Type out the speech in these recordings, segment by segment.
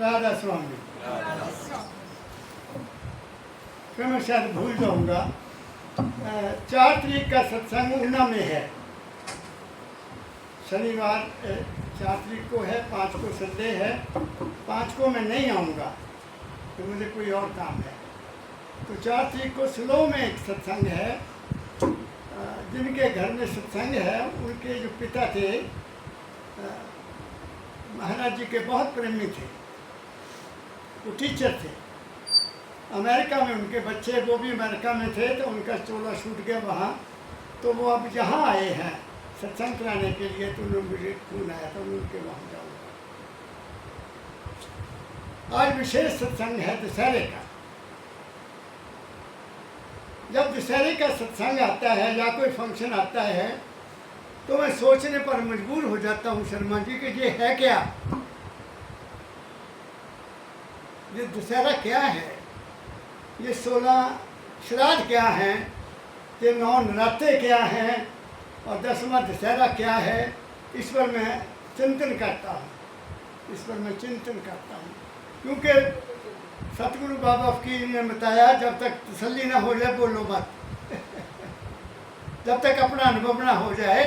राधा स्वामी। फिर मैं शायद भूल जाऊंगा। 4 तारीख का सत्संग ऊना में है, शनिवार 4 तारीख को है, 5 को संडे है। 5 को मैं नहीं आऊँगा तो मुझे कोई और काम है। तो 4 तारीख को स्लो में एक सत्संग है। जिनके घर में सत्संग है उनके जो पिता थे महाराज जी के बहुत प्रेमी थे, वो टीचर थे। अमेरिका में उनके बच्चे, वो भी अमेरिका में थे, तो उनका चोला छूट गया वहाँ। तो वो अब यहाँ आए हैं सत्संग कराने के लिए, तो उन्होंने मुझे फोन आया था, मैं उनके वहाँ जाऊँगा। आज विशेष सत्संग है दशहरे का। जब दशहरे का सत्संग आता है या कोई फंक्शन आता है तो मैं सोचने पर मजबूर हो जाता हूँ शर्मा जी कि ये है क्या, ये दशहरा क्या है, ये 16 श्राद्ध क्या हैं, ये 9 नराते क्या हैं और 10वां दशहरा क्या है। इस पर मैं चिंतन करता हूँ, इस पर मैं चिंतन करता हूँ, क्योंकि सतगुरु बाबा फकीर ने बताया जब तक तसल्ली ना हो जाए बोलो मत। जब तक अपना अनुभव ना हो जाए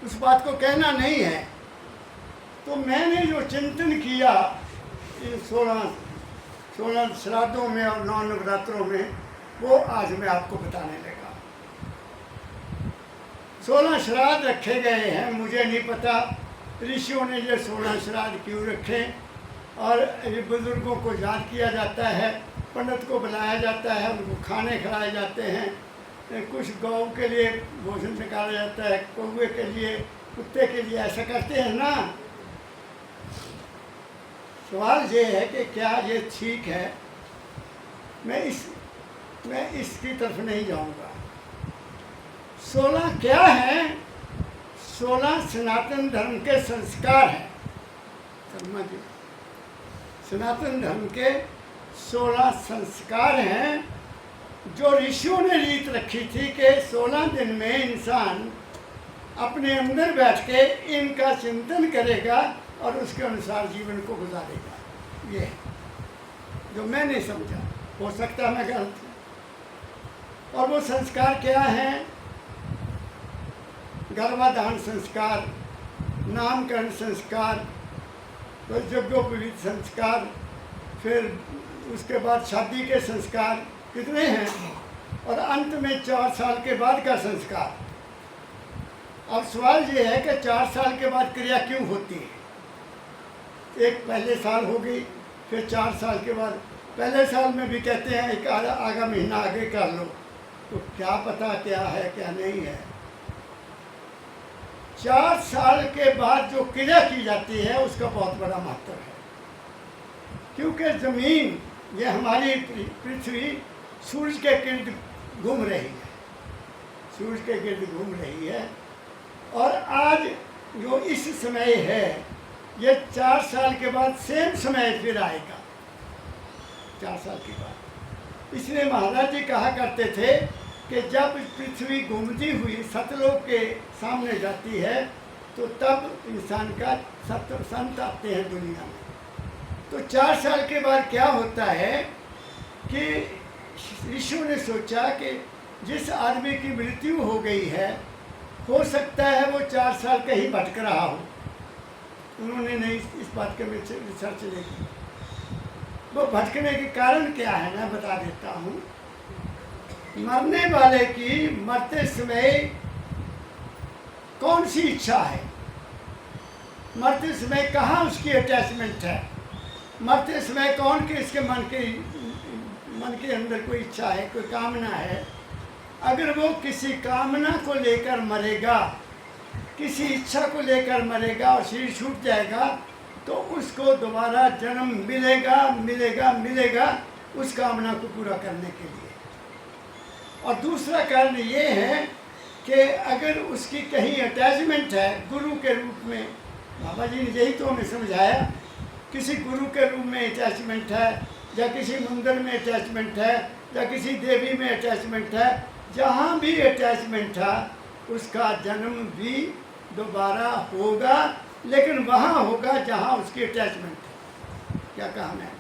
उस बात को कहना नहीं है। तो मैंने जो चिंतन किया इन 16 श्राद्धों में और 9 नवरात्रों में, वो आज मैं आपको बताने लगा। 16 श्राद्ध रखे गए हैं, मुझे नहीं पता ऋषियों ने ये 16 श्राद्ध क्यों रखे। और ये बुजुर्गों को याद किया जाता है, पंडित को बुलाया जाता है, उनको खाने खिलाए जाते हैं, कुछ गौ के लिए भोजन निकाला जाता है, कौवे के लिए, कुत्ते के लिए, ऐसा करते हैं ना। सवाल ये है कि क्या ये ठीक है। मैं इसकी तरफ नहीं जाऊंगा। 16 क्या है? 16 सनातन धर्म के संस्कार हैं शर्मा जी। सनातन धर्म के 16 संस्कार हैं जो ऋषियों ने रीत रखी थी कि 16 दिन में इंसान अपने अंदर बैठ के इनका चिंतन करेगा और उसके अनुसार जीवन को गुजारेगा। ये जो मैंने समझा, हो सकता है मैं गलत हूँ। और वो संस्कार क्या हैं? गर्भाधान संस्कार, नामकरण संस्कार, यज्ञोपवीत संस्कार, फिर उसके बाद शादी के संस्कार, कितने हैं, और अंत में 4 साल के बाद का संस्कार। अब सवाल ये है कि 4 साल के बाद क्रिया क्यों होती है? एक पहले साल हो गई, फिर 4 साल के बाद, पहले साल में भी कहते हैं एक आगा महीना आगे कर लो, तो क्या पता क्या है क्या नहीं है। 4 साल के बाद जो क्रिया की जाती है उसका बहुत बड़ा महत्व है, क्योंकि जमीन, ये हमारी पृथ्वी सूरज के गिर्द घूम रही है, सूरज के गिर्द घूम रही है। और आज जो इस समय है ये 4 साल के बाद सेम समय फिर आएगा, 4 साल के बाद। इसलिए महाराज जी कहा करते थे कि जब पृथ्वी घूमती हुई सतलोक के सामने जाती है तो तब इंसान का संत आते हैं दुनिया में। तो 4 साल के बाद क्या होता है कि ऋषियों ने सोचा कि जिस आदमी की मृत्यु हो गई है, हो सकता है वो 4 साल कहीं भटक रहा हो। उन्होंने नहीं इस बात के में रिसर्च नहीं की। वो भटकने के कारण क्या है मैं बता देता हूँ। मरने वाले की मरते समय कौन सी इच्छा है, मरते समय कहाँ उसकी अटैचमेंट है, मरते समय कौन के इसके मन के अंदर कोई इच्छा है, कोई कामना है। अगर वो किसी कामना को लेकर मरेगा, किसी इच्छा को लेकर मरेगा और शरीर छूट जाएगा, तो उसको दोबारा जन्म मिलेगा उस कामना को पूरा करने के लिए। और दूसरा कारण ये है कि अगर उसकी कहीं अटैचमेंट है गुरु के रूप में, बाबा जी ने यही तो हमें समझाया, किसी गुरु के रूप में अटैचमेंट है, या किसी मंदिर में अटैचमेंट है, या किसी देवी में अटैचमेंट है, जहाँ भी अटैचमेंट था उसका जन्म भी दोबारा होगा, लेकिन वहाँ होगा जहाँ उसकी अटैचमेंट है। क्या कहा मैं,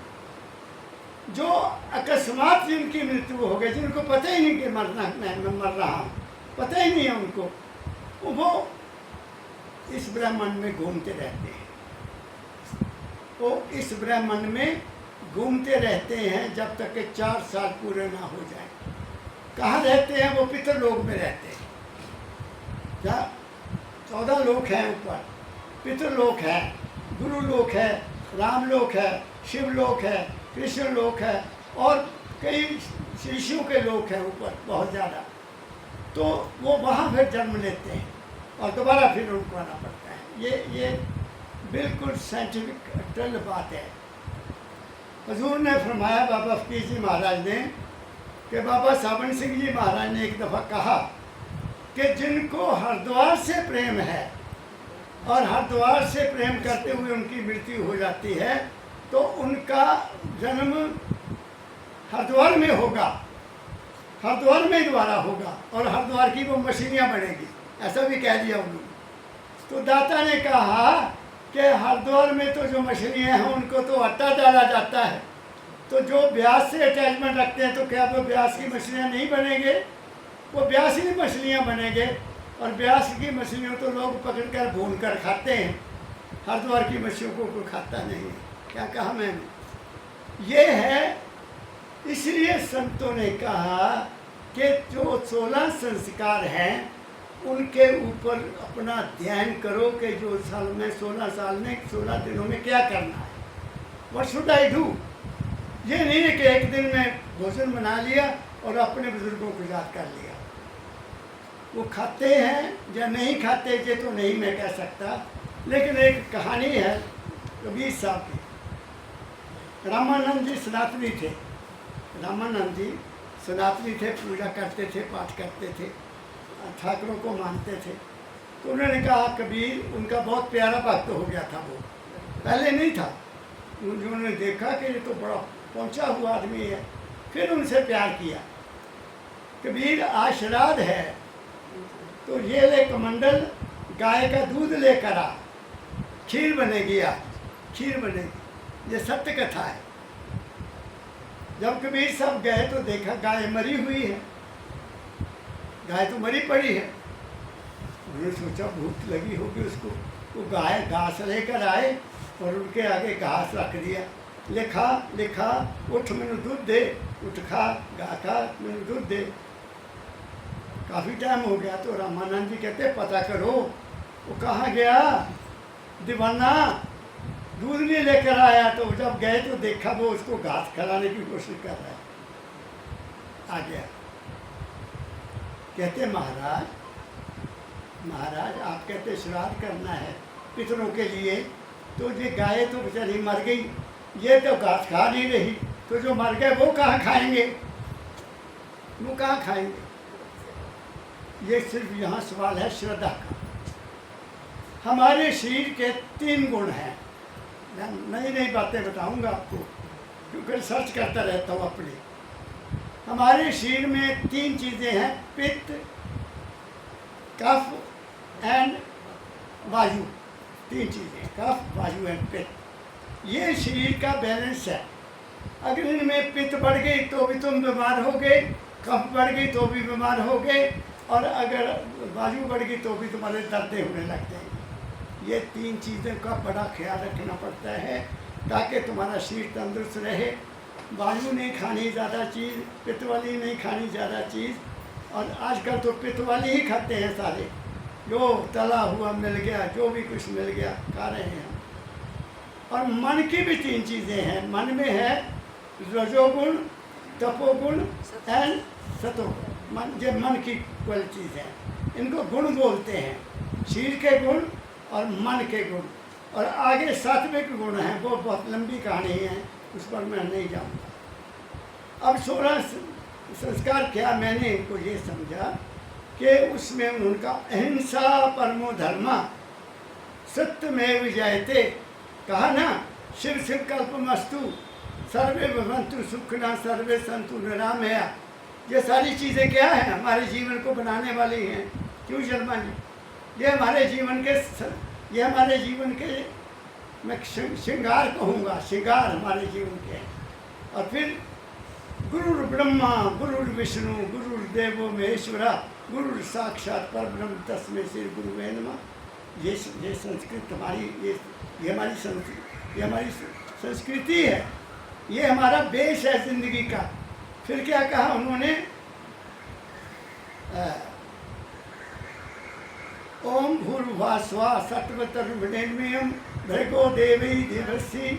जो अकस्मात जिनकी मृत्यु हो गई, जिनको पता ही नहीं कि मरना मैं मर रहा हूँ, पता ही नहीं है उनको, वो इस ब्रह्मांड में घूमते रहते हैं। वो इस ब्रह्मांड में घूमते रहते हैं जब तक के 4 साल पूरे ना हो जाए। कहाँ रहते हैं? वो पितरलोक में रहते हैं। क्या 14 लोक हैं ऊपर, पितरलोक है, गुरुलोक है, रामलोक है, शिवलोक है, कृष्ण लोक है और कई ऋषियों के लोक हैं ऊपर बहुत ज़्यादा। तो वो वहाँ फिर जन्म लेते हैं और दोबारा फिर उनको आना पड़ता है। ये बिल्कुल साइंटिफिक टल बात है। हजूर ने फरमाया, बाबा फकीर जी महाराज ने, कि बाबा सावन सिंह जी महाराज ने एक दफ़ा कहा कि जिनको हरिद्वार से प्रेम है और हरिद्वार से प्रेम करते हुए उनकी मृत्यु हो जाती है तो उनका जन्म हरिद्वार में होगा, हरिद्वार में दोबारा होगा और हरिद्वार की वो मछलियाँ बनेगी, ऐसा भी कह दिया उन्होंने। तो दाता ने कहा कि हरिद्वार में तो जो मछलियाँ हैं उनको तो आटा डाला जाता है, तो जो ब्यास से अटैचमेंट रखते हैं तो क्या वो ब्यास की मछलियाँ नहीं बनेंगे? वो ब्यास ही मछलियाँ बनेंगे। और ब्यास की मछलियों तो लोग पकड़कर भून कर खाते हैं, हरिद्वार की मछलियों को कोई खाता नहीं है। क्या कहा मैंने? ये है, इसलिए संतों ने कहा कि जो 16 संस्कार हैं उनके ऊपर अपना ध्यान करो कि जो साल में 16 साल में 16 दिनों में क्या करना है, व्हाट शुड आई डू। ये नहीं है कि एक दिन में भोजन बना लिया और अपने बुजुर्गों को याद कर लिया। वो खाते हैं या नहीं खाते ये तो नहीं मैं कह सकता, लेकिन एक कहानी है कबीर साहब की। रामानंद जी सनातनी थे, रामानंद जी सनातनी थे, पूजा करते थे, पाठ करते थे, ठाकुरों को मानते थे। तो उन्होंने कहा, कबीर उनका बहुत प्यारा भक्त हो गया था, वो पहले नहीं था। उन्होंने देखा कि ये तो बड़ा पहुंचा हुआ आदमी है, फिर उनसे प्यार किया। कबीर आज श्राद्ध है तो ये ले कमंडल गाय का दूध लेकर आ, खीर बनेगी, आज खीर बनेगी। ये सत्य कथा है। जब कबीर साहब गए तो देखा गाय मरी हुई है, गाय तो मरी पड़ी है। उन्होंने सोचा भूख लगी होगी उसको, वो गाय घास लेकर आए और उनके आगे घास रख दिया। लिखा लिखा, उठ मैनू दूध दे, उठ खा, गा खा, मैनू दूध दे। काफ़ी टाइम हो गया तो रामानंद जी कहते पता करो वो कहाँ गया, दीवाना दूध नहीं लेकर आया। तो जब गए तो देखा वो उसको घास खिलाने की कोशिश कर रहा है। आ गया, कहते महाराज महाराज आप कहते श्राद्ध करना है पितरों के लिए, तो ये गाय तो बेचारी मर गई, ये तो घास खा नहीं रही, तो जो मर गए वो कहाँ खाएंगे, वो कहाँ खाएंगे। ये सिर्फ यहाँ सवाल है श्रद्धा का। हमारे शरीर के 3 गुण हैं, नई नई बातें बताऊंगा आपको क्योंकि रिसर्च करता रहता हूँ अपनी। हमारे शरीर में 3 चीज़ें हैं, पित्त, कफ एंड वायु। 3 चीज़ें, कफ, वायु एंड पित्त। ये शरीर का बैलेंस है। अगर इनमें पित्त बढ़ गई तो भी तुम बीमार हो गए, कफ बढ़ गई तो भी बीमार हो गए, और अगर वायु बढ़ गई तो भी तुम्हारे दर्दें होने लग जाएंगी। ये 3 चीज़ों का बड़ा ख्याल रखना पड़ता है ताकि तुम्हारा शरीर तंदुरुस्त रहे। वायु नहीं खानी ज़्यादा चीज़, पित्त वाली नहीं खानी ज़्यादा चीज़, और आजकल तो पित्त वाली ही खाते हैं सारे, जो तला हुआ मिल गया, जो भी कुछ मिल गया खा रहे हैं हम। और मन की भी 3 चीज़ें हैं। मन में है रजोगुण, तपोगुण एंड सतोगुण। मन की क्वालिटीज़ हैं, इनको गुण बोलते हैं, शरीर के गुण और मन के गुण। और आगे सात्विक गुण हैं, वो बहुत लंबी कहानी है, उस पर मैं नहीं जाऊँगा। अब 16 संस्कार क्या, मैंने इनको ये समझा कि उसमें उनका अहिंसा परमो धर्मा सत्यमेव जयते कहा ना, शिव शिव कल्पमस्तु सर्वे भवन्तु सुखिनः सर्वे सन्तु निरामया। ये सारी चीज़ें क्या हैं, हमारे जीवन को बनाने वाली हैं। क्यों शर्मा जी, ये हमारे जीवन के मैं श्रृंगार कहूँगा, श्रृंगार हमारे जीवन के हैं। और फिर गुरुर् ब्रह्मा गुरुर्विष्णु गुरुर्देवो महेश्वरा गुरुर् साक्षात परब्रह्म तस्मै श्री गुरुवे नमः। ये संस्कृत हमारी ये हमारी संस्कृति है, ये हमारा बेस है जिंदगी का। फिर क्या कहा उन्होंने, ओम भूर्भुवः स्वः सत्वतरुवरेण्यं भर्गो देवी देवस्य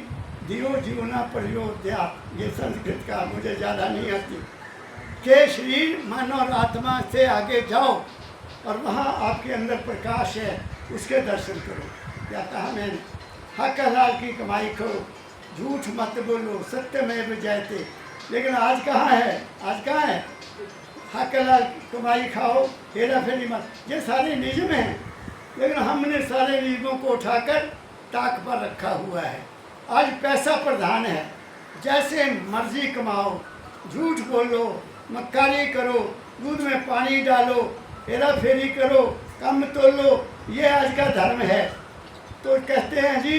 धियो यो न प्रचोदयात्। ये संस्कृत का मुझे ज़्यादा नहीं आती। के शरीर मन और आत्मा से आगे जाओ और वहाँ आपके अंदर प्रकाश है, उसके दर्शन करो। क्या कहा मैंने, हक हलाल की कमाई करो, झूठ मत बोलो, सत्यमेव जयते। लेकिन आज कहाँ है, आज कहाँ है, हक हलाल कमाई खाओ, हेरा फेरी मत, ये सारे नियम हैं। लेकिन हमने सारे नियमों को उठाकर ताक पर रखा हुआ है। आज पैसा प्रधान है, जैसे मर्जी कमाओ, झूठ बोलो, मक्कारी करो, दूध में पानी डालो, हेरा फेरी करो, कम तोलो, ये आज का धर्म है। तो कहते हैं जी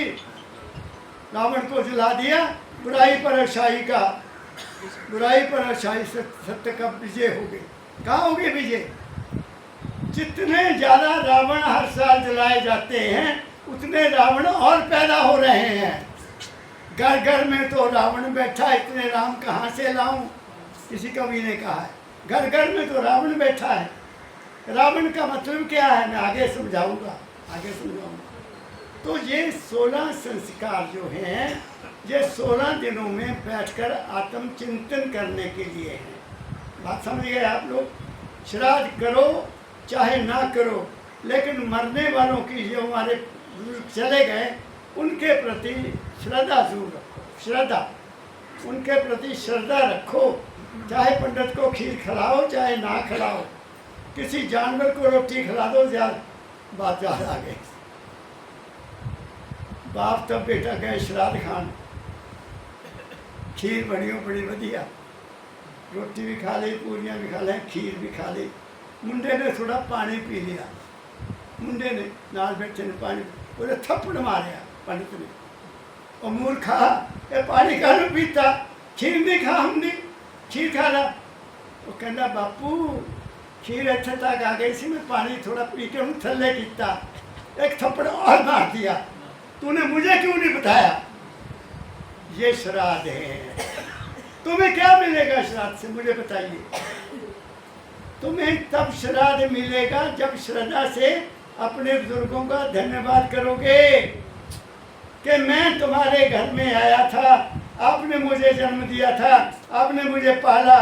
रावण को जला दिया, बुराई पर अच्छाई का, बुराई पर अच्छाई सत्य का विजय हो गई। कहाँ हो गई विजय? जितने ज़्यादा रावण हर साल जलाए जाते हैं उतने रावण और पैदा हो रहे हैं। घर घर में तो रावण बैठा, इतने राम कहाँ से लाऊं? किसी कवि ने कहा है, घर घर में तो रावण बैठा है। रावण का मतलब क्या है, मैं आगे समझाऊंगा, आगे समझाऊंगा। तो ये 16 संस्कार जो हैं, ये 16 दिनों में बैठकर आत्मचिंतन करने के लिए हैं। बात समझ गए आप लोग? श्राद्ध करो चाहे ना करो, लेकिन मरने वालों की जो हमारे चले गए उनके प्रति श्रद्धा जरूर रखो। श्रद्धा, उनके प्रति श्रद्धा रखो। चाहे पंडित को खीर खिलाओ चाहे ना खिलाओ, किसी जानवर को रोटी खिला दो, ज़्यादा बात ज़्यादा आ गई। बाप तब बेटा गए श्राद्ध खान, खीर बनी हो बड़ी बढ़िया, रोटी भी खा ली, पूरियाँ भी खा लें, खीर भी खा ली। मुंडे ने थोड़ा पानी पी लिया, मुंडे ने नाल बैठे ने पानी, बोले थप्पड़ मारे पंडित ने, और मूर्खा ये पानी का लो पीता, खीर नहीं खा, हमने खीर खा रहा। वो कहना बापू खीर अच्छा तक आ गई सी, मैं पानी थोड़ा पी के हूँ थल्ले किता, एक थप्पड़ और मार दिया, तूने मुझे क्यों नहीं बताया? ये श्राद्ध है। तुम्हें क्या मिलेगा श्राद्ध से, मुझे बताइए? तुम्हें तब श्राद्ध मिलेगा जब श्रद्धा से अपने बुजुर्गों का धन्यवाद करोगे कि मैं तुम्हारे घर में आया था, आपने मुझे जन्म दिया था, आपने मुझे पाला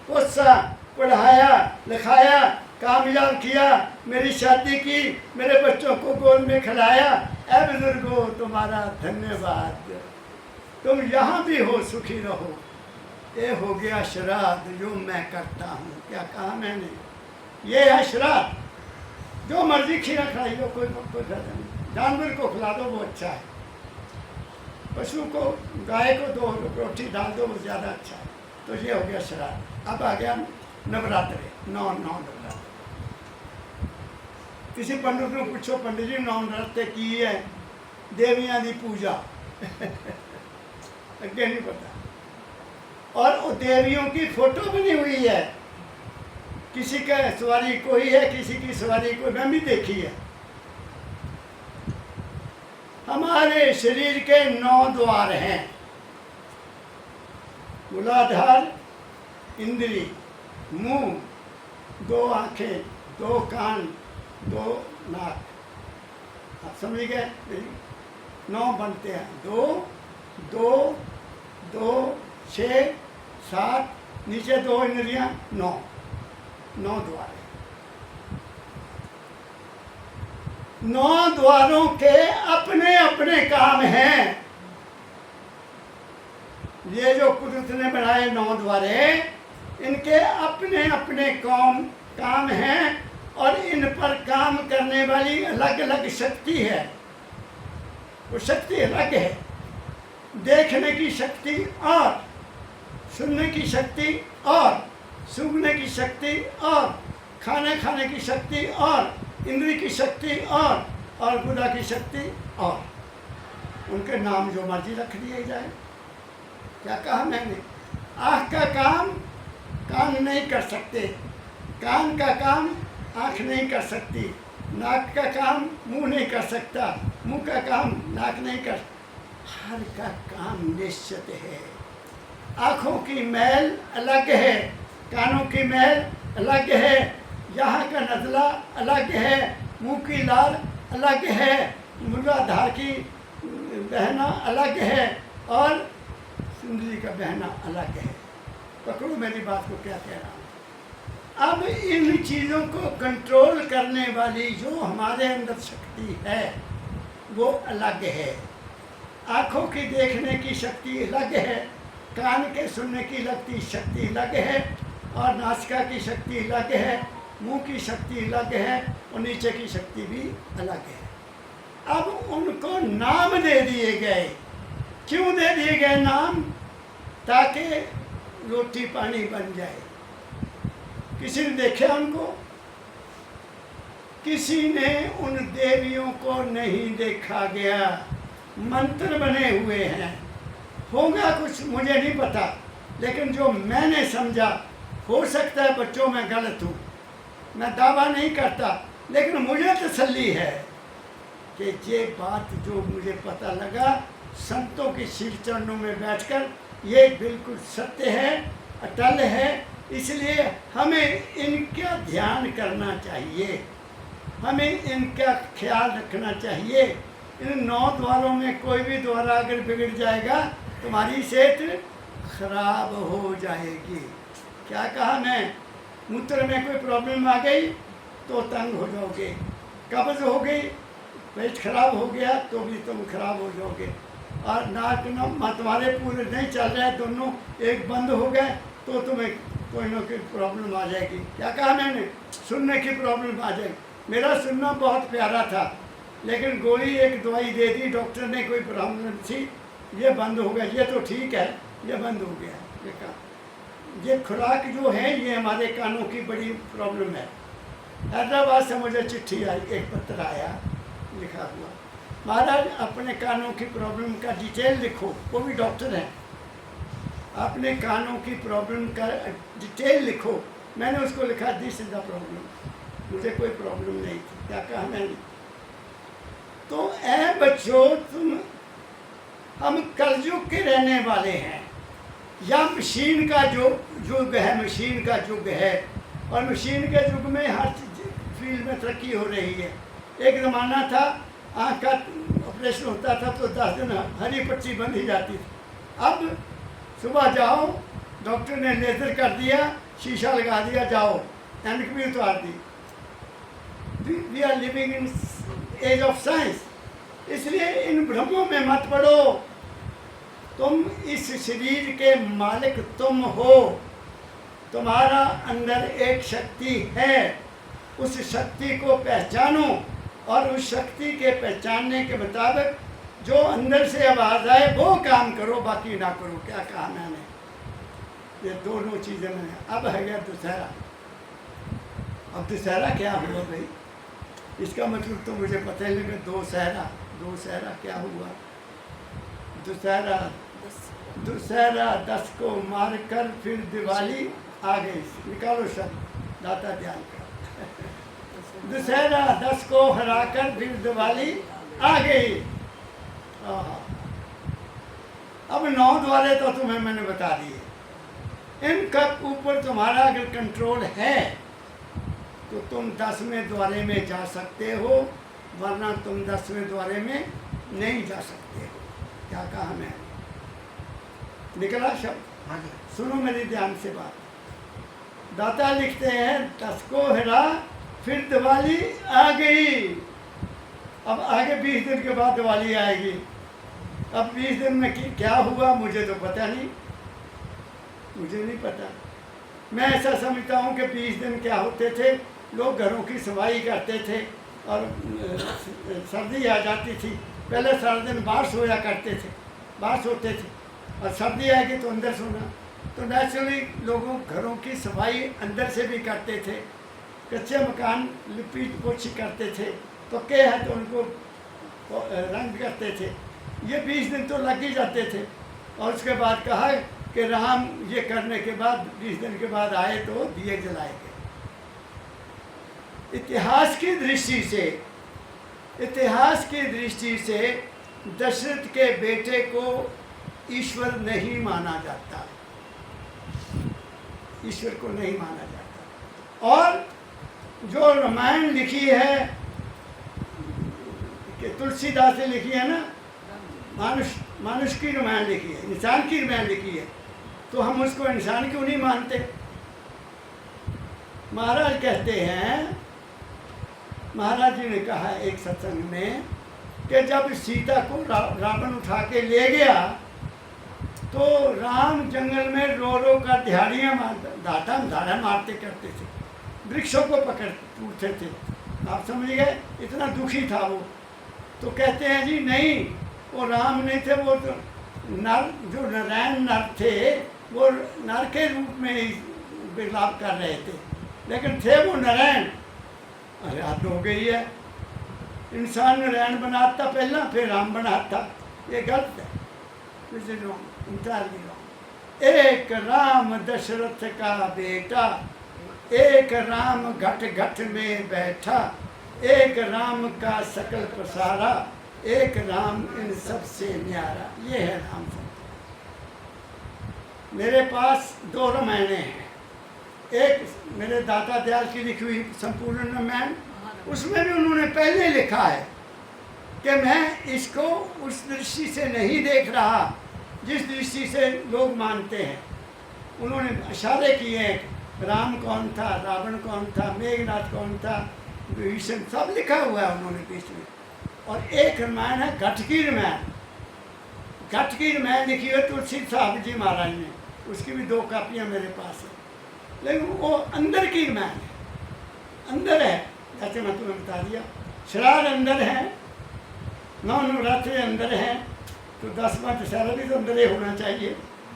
पोसा, पढ़ाया लिखाया, कामयाब किया, मेरी शादी की, मेरे बच्चों को गोद में खिलाया। ऐ बुजुर्गों तुम्हारा धन्यवाद, तुम यहाँ भी हो, सुखी रहो। ये हो गया श्राद्ध जो मैं करता हूँ। क्या कहा मैंने? ये है श्राद्ध। जो मर्जी खीरा खिलाई दो, कोई फायदा नहीं। जानवर को खिला दो वो अच्छा है, पशु को, गाय को 2 रोटी डाल दो वो ज़्यादा अच्छा है। तो ये हो गया श्राद्ध। अब आ गया नवरात्रे, 9 नवरात्र। किसी पंडित ने पूछो, पंडित जी 9 नवरात्रे की है देवियां की पूजा अगे नहीं पता। और वो देवियों की फोटो बनी हुई है, किसी का सवारी कोई है, किसी की सवारी कोई, मैं भी देखी है। हमारे शरीर के 9 द्वार हैं, मूलाधार, इंद्री, मुंह, 2 आँखें, 2 कान, 2 नाक। आप समझ गए? 9 बनते हैं। 2 2 2 6 7, नीचे 2 इंद्रियां, 9 द्वार। 9 द्वारों के अपने अपने काम हैं। ये जो कुदरत ने बनाए 9 द्वारे, इनके अपने अपने काम हैं और इन पर काम करने वाली अलग अलग शक्ति है। वो शक्ति अलग है, देखने की शक्ति और सुनने की शक्ति और सूंघने की शक्ति और खाने खाने की शक्ति और इंद्री की शक्ति और गुदा की शक्ति और उनके नाम जो मर्जी रख दिए जाए। क्या कहा मैंने? आँख का काम कान नहीं कर सकते, कान का काम आँख नहीं कर सकती, नाक का काम मुंह नहीं कर सकता, मुंह का काम नाक नहीं कर, हर का काम निश्चित है। आँखों की मैल अलग है, कानों की मैल अलग है, यहाँ का नज़ला अलग है, मुंह की लाल अलग है, मूलाधार की बहना अलग है और सुंदरी का बहना अलग है। पकड़ो मेरी बात को, क्या कह रहा हूँ। अब इन चीज़ों को कंट्रोल करने वाली जो हमारे अंदर शक्ति है वो अलग है। आँखों की देखने की शक्ति अलग है, कान के सुनने की लगती शक्ति अलग है और नासिका की शक्ति अलग है, मुंह की शक्ति अलग है और नीचे की शक्ति भी अलग है। अब उनको नाम दे दिए गए। क्यों दे दिए गए नाम? ताकि रोटी पानी बन जाए। किसी ने देखा उनको? किसी ने उन देवियों को नहीं देखा गया। मंत्र बने हुए हैं, होगा कुछ मुझे नहीं पता, लेकिन जो मैंने समझा, हो सकता है बच्चों में गलत हूँ, मैं दावा नहीं करता, लेकिन मुझे तसल्ली है कि ये बात जो मुझे पता लगा संतों के शिव चरणों में बैठकर, ये बिल्कुल सत्य है, अटल है। इसलिए हमें इनका ध्यान करना चाहिए, हमें इनका ख्याल रखना चाहिए। इन 9 द्वारों में कोई भी द्वारा अगर बिगड़ जाएगा तुम्हारी सेहत खराब हो जाएगी। क्या कहा मैं? मूत्र में कोई प्रॉब्लम आ गई तो तंग हो जाओगे, कब्ज हो गई, पेट खराब हो गया तो भी तुम खराब हो जाओगे, और नाक न तुम्हारे पूरे नहीं चल रहे, दोनों एक बंद हो गए तो तुम्हें कोई ना कोई प्रॉब्लम आ जाएगी। क्या कहा मैंने? सुनने की प्रॉब्लम आ जाएगी। मेरा सुनना बहुत प्यारा था, लेकिन गोली एक दवाई दे दी डॉक्टर ने, कोई प्रॉब्लम थी, ये बंद हो गया। ये तो ठीक है, ये बंद हो गया। ये कहा ये खुराक जो है ये हमारे कानों की बड़ी प्रॉब्लम है। हैदराबाद से मुझे चिट्ठी आई, एक पत्र आया, लिखा हुआ, महाराज अपने कानों की प्रॉब्लम का डिटेल लिखो। वो भी डॉक्टर हैं, अपने कानों की प्रॉब्लम का डिटेल लिखो। मैंने उसको लिखा दिस इज द प्रॉब्लम, मुझे कोई प्रॉब्लम नहीं थी। क्या कहा मैंने? तो ऐ बच्चों, तुम हम कलयुग के रहने वाले हैं, या मशीन का जो युग है, मशीन का युग है, और मशीन के युग में हर फील्ड में तरक्की हो रही है। एक ज़माना था आँख का ऑपरेशन होता था तो 10 दिन हरी पट्टी बंद ही जाती थी। अब सुबह जाओ, डॉक्टर ने लेज़र कर दिया, शीशा लगा दिया, जाओ, ऐनक भी उतार दी। We are living in age of science. इसलिए इन भ्रमों में मत पड़ो। तुम इस शरीर के मालिक तुम हो, तुम्हारा अंदर एक शक्ति है, उस शक्ति को पहचानो और उस शक्ति के पहचानने के मुताबिक जो अंदर से आवाज़ आए वो काम करो, बाकी ना करो। क्या कहा मैंने? ये दोनों चीज़ें मैंने। अब है गया दशहरा। अब दशहरा क्या हुआ भाई? इसका मतलब तो मुझे पता ही नहीं। दशहरा क्या हुआ? दशहरा 10 को मार कर फिर दिवाली आ गई। निकालो शब्द, दाता ध्यान का। दशहरा 10 को हरा कर फिर दिवाली आ गई। अब 9 द्वारे तो तुम्हें मैंने बता दिए। इनका ऊपर तुम्हारा अगर कंट्रोल है तो तुम 10वें द्वारे में जा सकते हो, वरना तुम 10वें द्वारे में नहीं जा सकते हो। क्या कहा मैं? निकला शब्द? हाँ जी। सुनो मेरी ध्यान से बात। दाता लिखते हैं 10 को हरा फिर दिवाली आ गई। अब आगे 20 दिन के बाद दिवाली आएगी। अब 20 दिन में क्या हुआ मुझे तो पता नहीं, मुझे नहीं पता। मैं ऐसा समझता हूँ कि 20 दिन क्या होते थे, लोग घरों की सफाई करते थे और सर्दी आ जाती थी। पहले सारा दिन बाहर सोया करते थे, बाहर सोते थे, और सर्दी आएगी तो अंदर सोना। तो नेचुरली लोगों घरों की सफाई अंदर से भी करते थे। कच्चे मकान लिपी पोछी करते थे, पक्के हैं तो उनको रंग करते थे। ये 20 दिन तो लग ही जाते थे। और उसके बाद कहा कि राम ये करने के बाद 20 दिन के बाद आए तो दिए जलाए गए। इतिहास की दृष्टि से दशरथ के बेटे को ईश्वर नहीं माना जाता, ईश्वर को नहीं माना जाता। और जो रामायण लिखी है कि तुलसीदास ने लिखी है ना, मानुष की रामायण लिखी है, इंसान की रामायण लिखी है, तो हम उसको इंसान क्यों नहीं मानते? महाराज कहते हैं, महाराज जी ने कहा एक सत्संग में कि जब सीता को रावण उठा के ले गया तो राम जंगल में रो रो कर दिहाड़ियाँ धारा मारते करते थे, वृक्षों को पकड़ टूटते थे। आप समझ गए, इतना दुखी था वो। तो कहते हैं जी नहीं, वो राम नहीं थे, वो तो नर, जो नारायण नर थे, वो नर के रूप में ही विलाप कर रहे थे, लेकिन थे वो नारायण। अरे हद हो गई है, इंसान नारायण बनाता पहला फिर राम बनाता, ये गलत है। एक राम दशरथ का बेटा, एक राम घट घट में बैठा, एक राम का सकल पसारा, एक राम इन सबसे न्यारा। ये है राम। मेरे पास 2 रामायणें हैं। एक मेरे दाता दयाल की लिखी हुई संपूर्ण रामायण, उसमें भी उन्होंने पहले लिखा है कि मैं इसको उस दृष्टि से नहीं देख रहा जिस दृष्टि से लोग मानते हैं। उन्होंने इशारे किए हैं, राम कौन था, रावण कौन था, मेघनाथ कौन था, विभीषण, सब लिखा हुआ है उन्होंने बीच में। और एक रामायण है घट की रामायण। घट की रामायण लिखी है तुलसी साहब जी महाराज ने, उसकी भी 2 कापियाँ मेरे पास है। लेकिन वो अंदर की रामायण है, अंदर है। जैसे मैं तुम्हें बता दिया, श्राद्ध अंदर है, 9 नवरात्रि अंदर हैं, तो 10वां दशहरा भी तो अंदर ही होना चाहिए,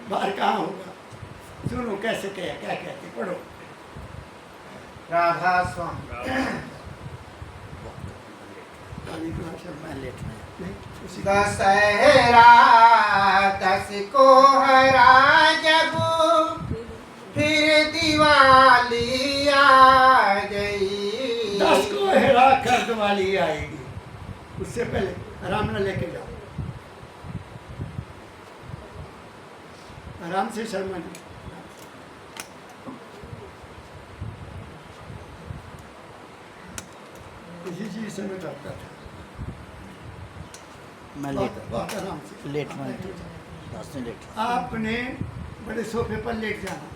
बाहर कहाँ होगा? सुनो कैसे क्या कहते, पढ़ो। राधा स्वामी दशहरा 10 को हरा जब फिर दिवाली आ गई। 10 को हरा कर दिवाली आएगी, उससे पहले आराम न लेके जाओ, आराम से शर्मा जी। इसी चीज से मैं करता था। मैं बहुत आराम से लेट में 10 मिनट। आपने बड़े सोफे पर लेट जाना,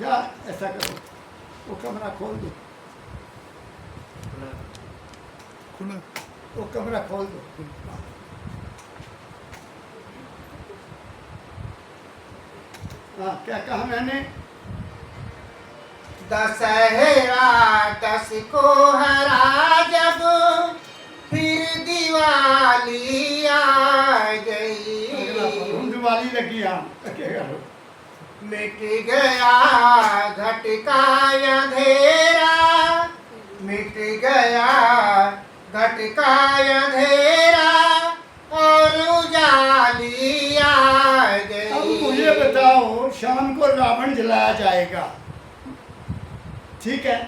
जा ऐसा करो, वो कमरा खोल दो, वो कमरा खोल दो। हाँ क्या कहा मैंने? दशहरा 10 को हरा जब फिर दिवाली आ गई। दिवाली लगी आम, मिट गया घट का अंधेरा, मिट गया घट का अंधेरा और उजाली आ गई। अब मुझे बताओ, शाम को रावण जलाया जाएगा, ठीक है,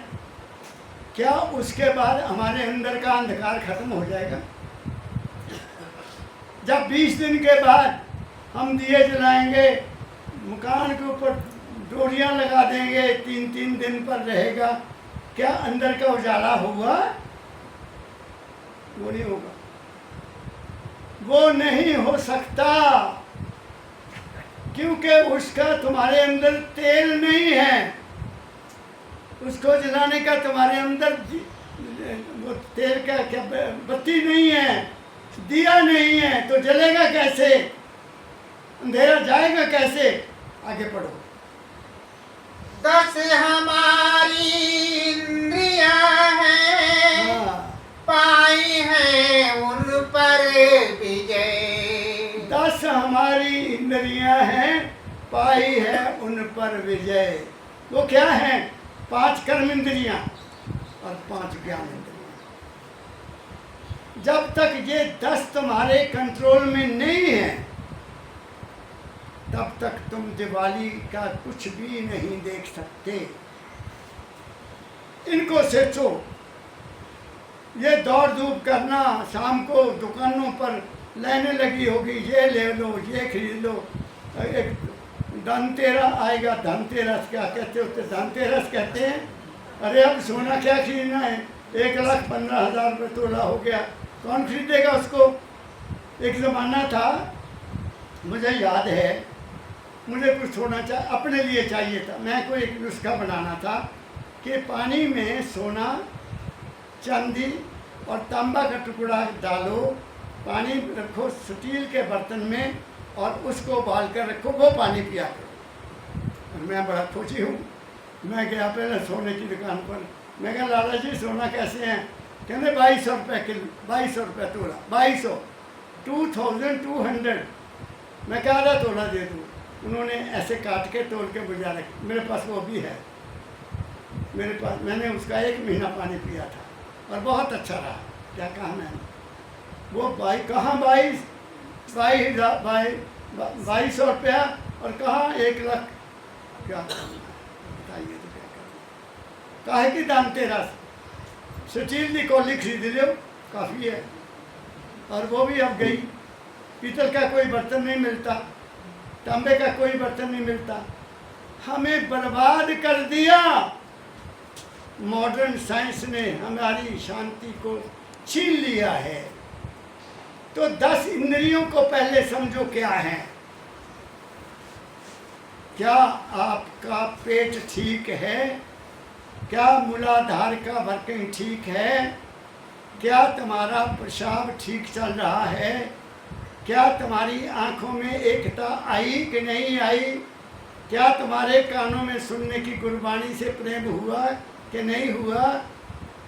क्या उसके बाद हमारे अंदर का अंधकार खत्म हो जाएगा? जब 20 दिन के बाद हम दिए जलाएंगे, मकान के ऊपर डोरियां लगा देंगे, 3-3 दिन पर रहेगा, क्या अंदर का उजाला होगा? वो नहीं होगा, वो नहीं हो सकता, क्योंकि उसका तुम्हारे अंदर तेल नहीं है। उसको जलाने का तुम्हारे अंदर वो तेल का क्या बत्ती नहीं है, दिया नहीं है, तो जलेगा कैसे? अंधेरा जाएगा कैसे? आगे पढ़ो। 10 हमारी इंद्रियां हैं, पाई हैं उन पर विजय। 10 हमारी इंद्रियां हैं, पाई है उन पर विजय। वो क्या है? 5 कर्म इंद्रियां और 5 ज्ञान इंद्रियां। जब तक ये 10 तुम्हारे कंट्रोल में नहीं है, तब तक तुम दिवाली का कुछ भी नहीं देख सकते। इनको सोचो। ये दौड़ धूप करना, शाम को दुकानों पर लाइनें लगी होगी, ये ले लो, ये खरीद लो। एक धनतेरस आएगा, धनतेरस क्या कहते होते, धनतेरस कहते हैं। अरे अब सोना क्या खरीदना है, 1,15,000 रुपये तोला हो गया, कौन खरीदेगा उसको। एक ज़माना था, मुझे याद है, मुझे कुछ सोना अपने लिए चाहिए था। मैं कोई एक नुस्खा बनाना था कि पानी में सोना, चांदी और तांबा का टुकड़ा डालो, पानी रखो स्टील के बर्तन में और उसको उबाल कर रखो, वो पानी पिया करो। मैं बड़ा खुशी हूँ। मैं गया पहले सोने की दुकान पर, मैं कहा लाला जी सोना कैसे हैं? कहते 2200 रुपये किलो, 2200 रुपये तोला, 2200, 2200। मैं कहा आधा तोला दे दूँ। उन्होंने ऐसे काट के तोल के बुझा रखे। मेरे पास वो भी है, मेरे पास, मैंने उसका 1 महीना पानी पिया था और बहुत अच्छा रहा। क्या कहा मैंने, वो कहाँ 2200 रुपया और कहाँ 1 लाख। क्या बताइए तो क्या करना। काहे की धनतेरस, स्टील की कौली खरीद लो, काफ़ी है। और वो भी अब गई। पीतल का कोई बर्तन नहीं मिलता, तांबे का कोई बर्तन नहीं मिलता। हमें बर्बाद कर दिया। मॉडर्न साइंस ने हमारी शांति को छीन लिया है। तो 10 इंद्रियों को पहले समझो क्या है। क्या आपका पेट ठीक है? क्या मूलाधार का वर्किंग ठीक है? क्या तुम्हारा पेशाब ठीक चल रहा है? क्या तुम्हारी आंखों में एकता आई कि नहीं आई? क्या तुम्हारे कानों में सुनने की गुरबाणी से प्रेम हुआ कि नहीं हुआ?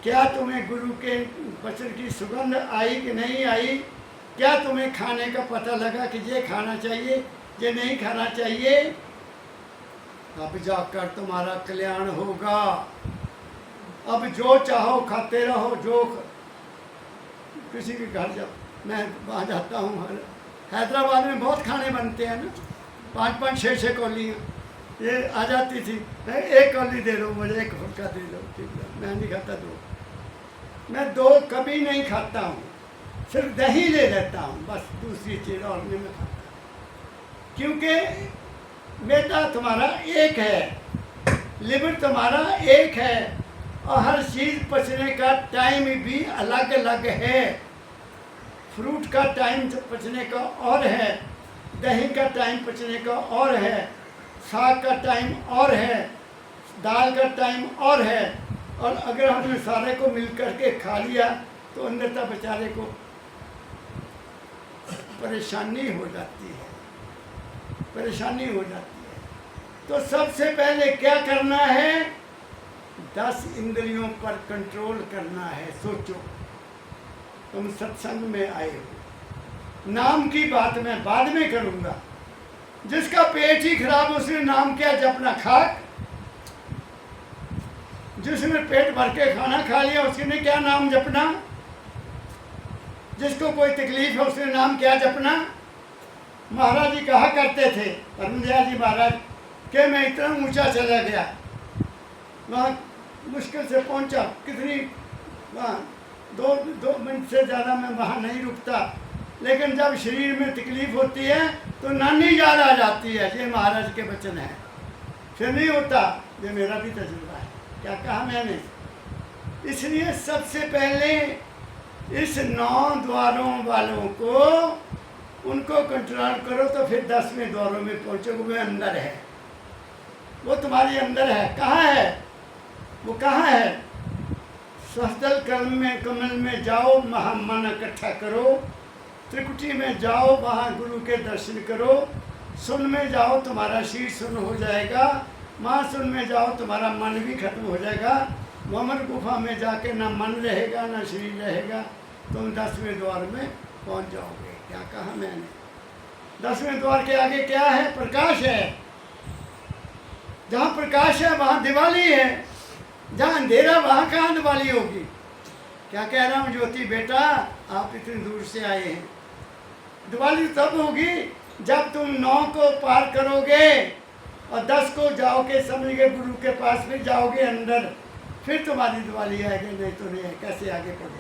क्या तुम्हें गुरु के वचन की सुगंध आई कि नहीं आई? क्या तुम्हें खाने का पता लगा कि ये खाना चाहिए, ये नहीं खाना चाहिए? अब जाकर तुम्हारा कल्याण होगा। अब जो चाहो खाते रहो। जो किसी के घर जाओ, मैं वहाँ जाता हूँ, हैदराबाद में बहुत खाने बनते हैं ना, 5-5, 6-6 कौलियाँ ये आ जाती थी। 1 कौली दे दो मुझे, 1 फुल्का दे दो, ठीक है। मैं नहीं खाता 2, मैं 2 कभी नहीं खाता हूँ, सिर्फ दही ले लेता हूँ बस, दूसरी चीज़ और नहीं मैं खाता। क्योंकि मैदा तुम्हारा एक है, लिवर तुम्हारा एक है, और हर चीज़ पचने का टाइम भी अलग अलग है। फ्रूट का टाइम पचने का और है, दही का टाइम पचने का और है, साग का टाइम और है, दाल का टाइम और है। और अगर हमने सारे को मिल करके खा लिया तो अंदर तक बेचारे को परेशानी हो जाती है, परेशानी हो जाती है। तो सबसे पहले क्या करना है? 10 इंद्रियों पर कंट्रोल करना है। सोचो, तुम सत्संग में आए हो, नाम की बात मैं बाद में करूंगा। जिसका पेट ही खराब, उसने नाम क्या जपना? खाक। जिसने पेट भर के खाना खा लिया, उसने क्या नाम जपना? जिसको कोई तकलीफ है, उसने नाम क्या जपना? महाराज जी कहा करते थे, परमदयाल जी महाराज, कि मैं इतना ऊंचा चला गया, वहाँ मुश्किल से पहुँचा, कितनी वहाँ 2 मिनट से ज़्यादा मैं वहाँ नहीं रुकता। लेकिन जब शरीर में तकलीफ होती है तो नानी याद आ जाती है। ये महाराज के वचन है, फिर नहीं होता। ये मेरा भी तजुर्बा है। क्या कहा मैंने? इसलिए सबसे पहले इस 9 द्वारों वालों को, उनको कंट्रोल करो, तो फिर 10वें द्वारों में पहुँचोगे। वो अंदर है, वो तुम्हारे अंदर है। कहाँ है वो? कहाँ है? सहस्त्र कमल में जाओ, मन इकट्ठा करो। त्रिकुटी में जाओ, वहाँ गुरु के दर्शन करो। सुन में जाओ, तुम्हारा शीश सुन हो जाएगा। महासुन में जाओ, तुम्हारा मन भी खत्म हो जाएगा। वमन गुफा में जाके ना मन रहेगा ना शरीर रहेगा, तुम 10वें द्वार में पहुँच जाओगे। क्या कहा मैंने? 10वें द्वार के आगे क्या है? प्रकाश है। जहाँ प्रकाश है वहाँ दिवाली है, जहाँ अंधेरा वहाँ कहाँ दिवाली होगी? क्या कह रहा हूँ ज्योति बेटा, आप इतनी दूर से आए हैं। दिवाली तब होगी जब तुम 9 को पार करोगे और 10 को जाओगे, समझ गए, गुरु के पास फिर जाओगे अंदर, फिर तुम्हारी दिवाली आएगी, नहीं तो नहीं है। कैसे आगे पढ़ो।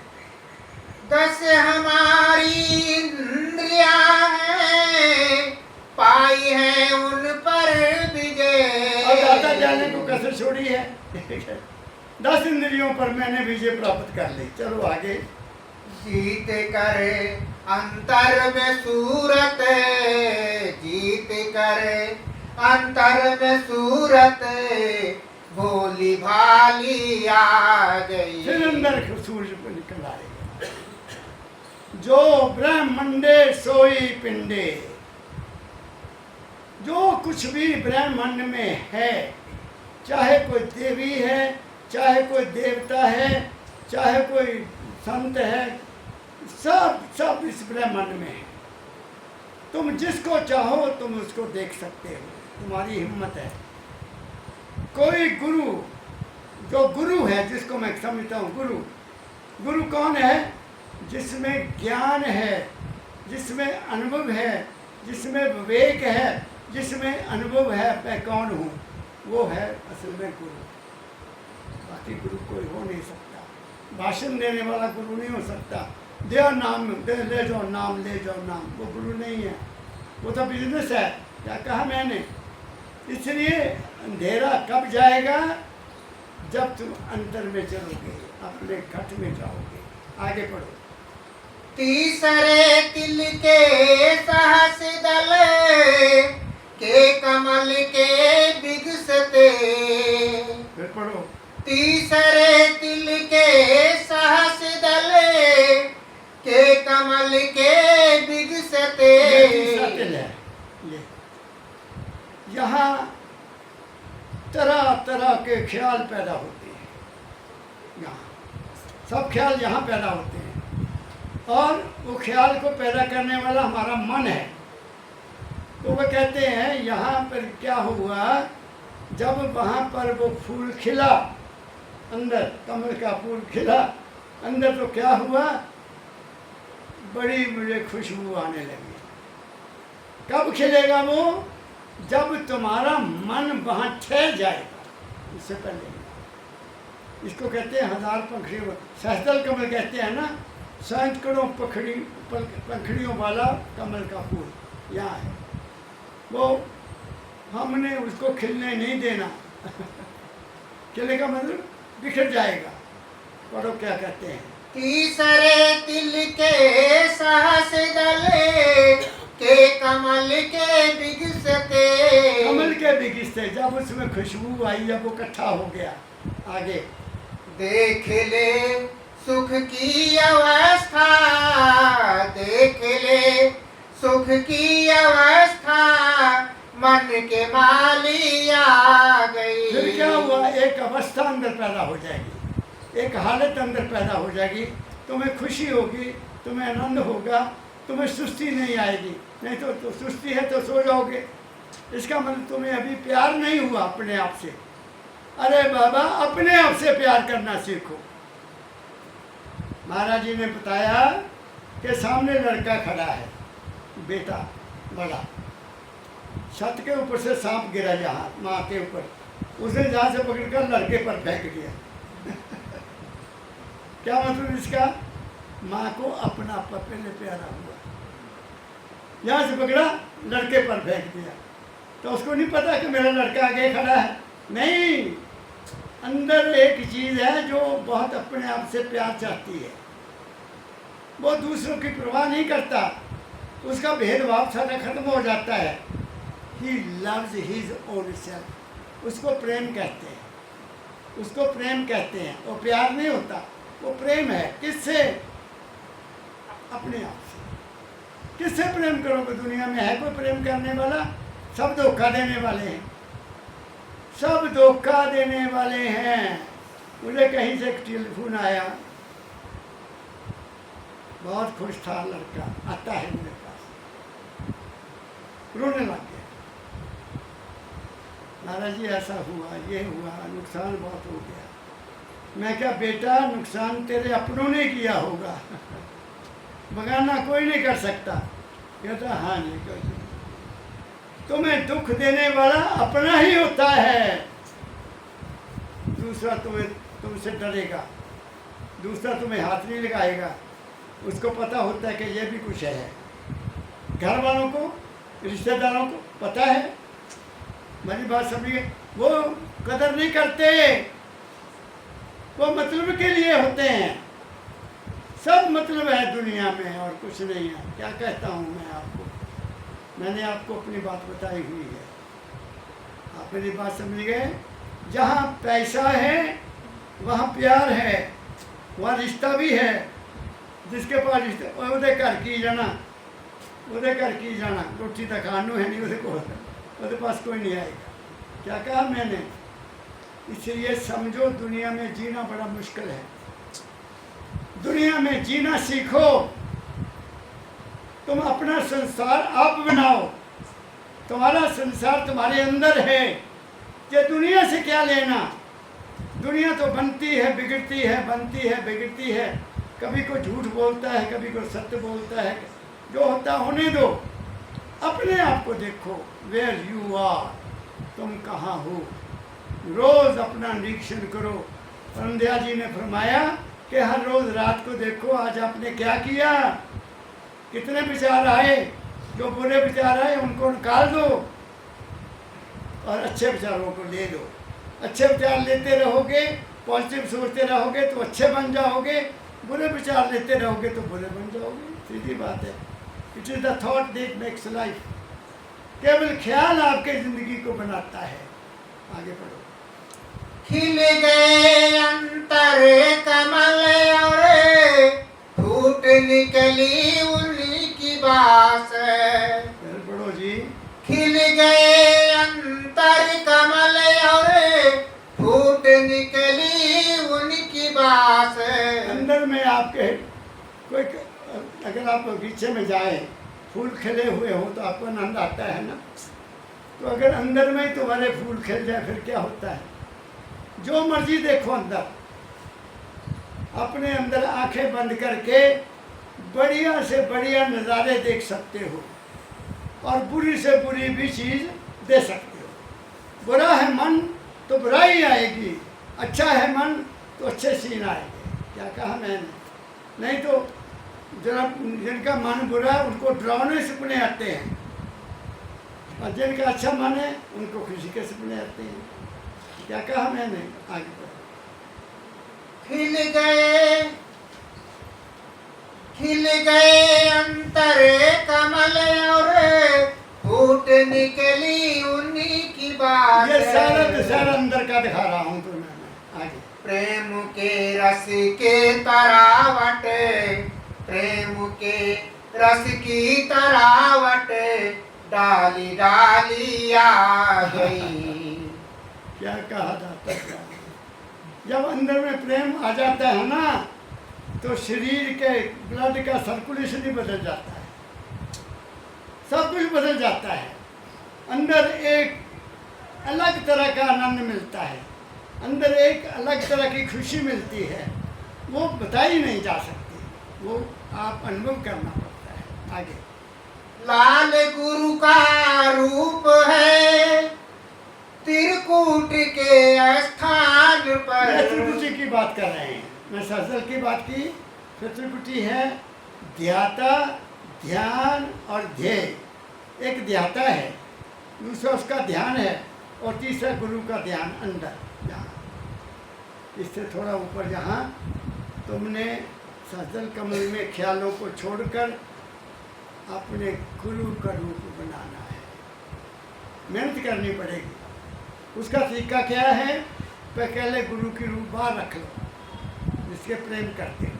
10 हमारी इंद्रियां हैं, पाई है उन पर विजय। और दादा जाने को कसर छोड़ी है। 10 इंद्रियों पर मैंने विजय प्राप्त कर ली। चलो आगे। जीत कर अंतर में सूरत, जीत कर अंतर में सूरत, भोली भाली आ गई। फिर अंदर सूर्य को निकल आएगा। जो ब्रह्मंडे सोई पिंडे, जो कुछ भी ब्रह्मांड में है, चाहे कोई देवी है, चाहे कोई देवता है, चाहे कोई संत है, सब इस ब्रह्मांड में है। तुम जिसको चाहो तुम उसको देख सकते हो, तुम्हारी हिम्मत है। कोई गुरु, जो गुरु है, जिसको मैं समझता हूँ गुरु कौन है? जिसमें ज्ञान है, जिसमें अनुभव है, जिसमें विवेक है, जिसमें अनुभव है मैं कौन हूँ, वो है असल में गुरु। बाकी गुरु कोई हो नहीं सकता। भाषण देने वाला गुरु नहीं हो सकता। दे नाम दे, ले जाओ नाम, ले जाओ नाम, वो गुरु नहीं है, वो तो बिजनेस है। क्या कहा मैंने? इसलिए अंधेरा कब जाएगा? जब तुम अंतर में चलोगे, अपने घट में जाओगे। आगे पढ़ो। तीसरे तिल के सहस दल, के कमल के बिगसते। फिर पढ़ो। तीसरे तिल के सहस दल, के कमल के बिगसते। ये तीसरा तिल है। ये यहाँ तरह तरह के ख्याल पैदा होते हैं। यहाँ सब ख्याल यहाँ पैदा होते हैं, और वो ख्याल को पैदा करने वाला हमारा मन है। तो वो कहते हैं यहाँ पर क्या हुआ, जब वहाँ पर वो फूल खिला, अंदर कमल का फूल खिला अंदर, तो क्या हुआ, बड़ी मुझे खुशबू आने लगी। कब खिलेगा वो? जब तुम्हारा मन वहाँ ठहर जाएगा। इससे पहले इसको कहते हैं हजार पंखड़ियों, सहस्त्र कमल कहते हैं ना, सैकड़ों पंखड़ियों वाला कमल का फूल यहाँ है। वो हमने उसको खिलने नहीं देना। खिलेगा मतलब बिखर जाएगा। पढ़ो क्या कहते हैं। तीसरे तिल के सहस दल, के कमल के बिगसते। कमल के बिगिसते, जब उसमें खुशबू आई, जब वो इकट्ठा हो गया। आगे। देख ले सुख की अवस्था, देख ले सुख की अवस्था, मन के माली आ गई। फिर क्या हुआ? एक अवस्था अंदर पैदा हो जाएगी, एक हालत अंदर पैदा हो जाएगी। तुम्हें खुशी होगी, तुम्हें आनंद होगा, तुम्हें सुस्ती नहीं आएगी। नहीं तो सुस्ती है तो सो जाओगे। इसका मतलब तुम्हें अभी प्यार नहीं हुआ अपने आप से। अरे बाबा, अपने आप से प्यार करना सीखो। महाराज जी ने बताया कि सामने लड़का खड़ा है, बेटा बड़ा, छत के ऊपर से सांप गिरा यहाँ माँ के ऊपर, उसने जहाँ से पकड़कर लड़के पर फेंक दिया। क्या मतलब इसका? माँ को अपना पहले प्यारा हुआ, यहाँ से पकड़ा लड़के पर फेंक दिया। तो उसको नहीं पता कि मेरा लड़का आगे खड़ा है। नहीं, अंदर एक चीज़ है जो बहुत अपने आप से प्यार चाहती है। वो दूसरों की परवाह नहीं करता, उसका भेदभाव सारा खत्म हो जाता है। He loves his own self। उसको प्रेम कहते हैं, उसको प्रेम कहते हैं। वो प्यार नहीं होता, वो प्रेम है। किससे? अपने आप से। किससे प्रेम करोगे? दुनिया में है कोई प्रेम करने वाला? सब धोखा देने वाले हैं, सब धोखा देने वाले हैं। मुझे कहीं से एक टेलीफोन आया, बहुत खुश था लड़का, आता है मेरे पास, रोने लग गया। महाराज जी ऐसा हुआ, ये हुआ, नुकसान बहुत हो गया। मैं क्या बेटा, नुकसान तेरे अपनों ने किया होगा, बगाना कोई नहीं कर सकता। कहता हाँ नहीं कर सकता, तुम्हें दुख देने वाला अपना ही होता है। दूसरा तुमसे डरेगा, दूसरा तुम्हें हाथ नहीं लगाएगा, उसको पता होता है कि ये भी कुछ है। घर वालों को, रिश्तेदारों को पता है, मेरी बात समझिए, वो कदर नहीं करते, वो मतलब के लिए होते हैं। सब मतलब है दुनिया में और कुछ नहीं है। क्या कहता हूँ मैं आपको, मैंने आपको अपनी बात बताई हुई है, आप मेरी बात समझ गए। जहाँ पैसा है वहाँ प्यार है, वहाँ रिश्ता भी है। जिसके पास रिश्ता उदे घर की जाना, उदे घर की जाना, रोटी तो खानू है नहीं उदे पास कोई नहीं आएगा। क्या कहा मैंने? इसलिए समझो दुनिया में जीना बड़ा मुश्किल है। दुनिया में जीना सीखो, तुम अपना संसार आप बनाओ, तुम्हारा संसार तुम्हारे अंदर है। ये दुनिया से क्या लेना? दुनिया तो बनती है बिगड़ती है, बनती है बिगड़ती है, कभी कोई झूठ बोलता है, कभी कोई सत्य बोलता है। जो होता होने दो, अपने आप को देखो, वेयर यू आर, तुम कहाँ हो। रोज अपना निरीक्षण करो। पंद्या जी ने फरमाया कि हर रोज रात को देखो आज आपने क्या किया, कितने विचार आए, जो बुरे विचार आए उनको निकाल दो और अच्छे विचारों को ले लो। अच्छे विचार लेते रहोगे, पॉजिटिव सोचते रहोगे तो अच्छे बन जाओगे, बुरे विचार लेते रहोगे तो बुरे बन जाओगे। सीधी बात है। It is the thought that makes life. केवल ख्याल आपके जिंदगी को बनाता है। आगे पढ़ो। खिल गए अंतर कमल और फूट निकली उन्हीं की बास। पढ़ो जी। खिल गए अंतर कमल और फूट निकली उनकी बास। अंदर में आपके कोई, अगर आप बगीचे में जाए, फूल खिले हुए हो तो आपको आनंद आता है ना। तो अगर अंदर में ही तुम्हारे फूल खिल जाए फिर क्या होता है? जो मर्जी देखो अंदर, अपने अंदर आंखें बंद करके बढ़िया से बढ़िया नज़ारे देख सकते हो और बुरी से बुरी भी चीज़ दे सकते हो। बुरा है मन तो बुराई आएगी, अच्छा है मन तो अच्छे सीन आएंगे। क्या कहा मैंने? नहीं तो जरा जिनका मन बुरा है उनको डरावने सपने आते हैं, और जिनका अच्छा मन है उनको खुशी के सपने आते हैं। क्या कहा मैंने? आगे बढ़ो। खिल गए अंतरे कमल और फूट निकली उन्हीं की बात। ये सारा दशहरा अंदर का दिखा रहा हूँ तो मैं। आगे। प्रेम के रस के तरावट, प्रेम के रस की तरावट डाली डाली आ गई। क्या कहा जाता है? जब अंदर में प्रेम आ जाता है ना तो शरीर के ब्लड का सर्कुलेशन ही बदल जाता है, सब कुछ बदल जाता है। अंदर एक अलग तरह का आनंद मिलता है, अंदर एक अलग तरह की खुशी मिलती है, वो बताई नहीं जा सकती, वो आप अनुभव करना पड़ता है। आगे। लाल गुरु का रूप है त्रिकूट के स्थान पर। त्रिकुटी की बात कर रहे हैं, मैं सजल की बात की। त्रिकुटी है ध्याता, ध्यान और ध्येय। एक ध्याता है, दूसरा उसका ध्यान है, और तीसरा गुरु का ध्यान अंदर जहाँ, इससे थोड़ा ऊपर जहाँ तुमने सजल कमल में ख्यालों को छोड़कर अपने गुरु का रूप बनाना है। मेहनत करनी पड़ेगी। उसका तरीका क्या है? पहले गुरु की रूप बाहर रख लो, जिसके प्रेम करते हो।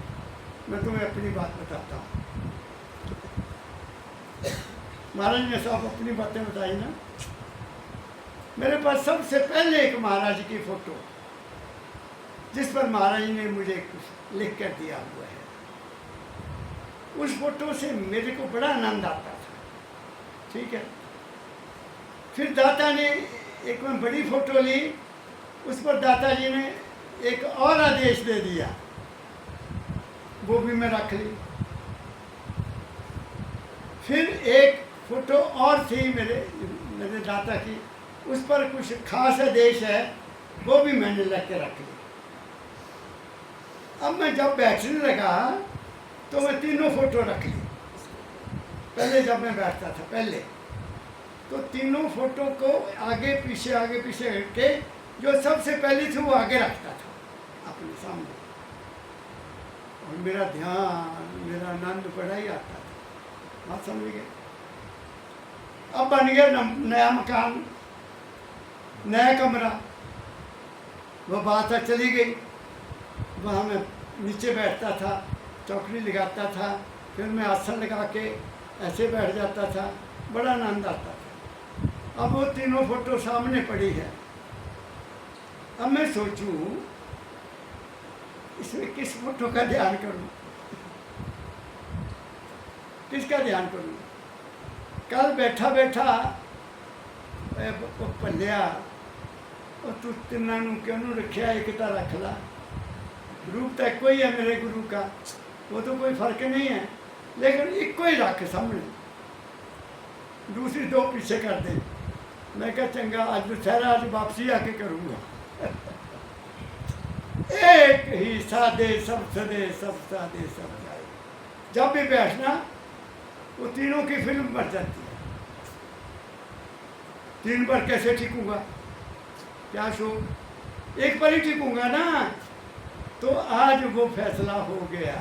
मैं तुम्हें अपनी बात बताता हूँ। महाराज ने सब अपनी बातें बताई ना। मेरे पास सबसे पहले एक महाराज की फोटो, जिस पर महाराज ने मुझे कुछ लिख कर दिया हुआ है। उस फोटो से मेरे को बड़ा आनंद आता था। ठीक है। फिर दाता ने एक में बड़ी फोटो ली, उस पर दाता जी ने एक और आदेश दे दिया, वो भी मैं रख ली। फिर एक फोटो और थी मेरे दाता की, उस पर कुछ खास आदेश है, वो भी मैंने लग के रख ली। अब मैं जब बैठने लगा तो मैं तीनों फोटो रख ली। पहले जब मैं बैठता था पहले, तो तीनों फोटो को आगे पीछे करके जो सबसे पहली थी वो आगे रखता था अपने सामने, और मेरा ध्यान, मेरा आनंद बड़ा ही आता था। बात समझ गए? अब बन गया नया मकान, नया कमरा, वो बात चली गई। वहाँ मैं नीचे बैठता था, चौकड़ी लगाता था, फिर मैं आसन लगा के ऐसे बैठ जाता था, बड़ा आनंद आता था। अब वो तीनों फोटो सामने पड़ी है। अब मैं सोचूं इसमें किस फोटो का ध्यान करूं, किसका ध्यान करूं? कल बैठा बैठा पलिया और तू तिना क्यों रखिया, एक तो रख ला, रूप तो एक ही है मेरे गुरु का, वो तो कोई फर्क नहीं है, लेकिन एक ही रख सामने, दूसरी दो पीछे कर दे। मैं क्या चंगा, आज दुशहरा, आज वापसी आके करूँगा। एक ही सादे सब सदे, सब सादे सब जाए। जब भी बैठना वो तीनों की फिल्म बन जाती है। 3 बार कैसे टिकूंगा, क्या शोक, एक बार ही टिकूंगा ना। तो आज वो फैसला हो गया,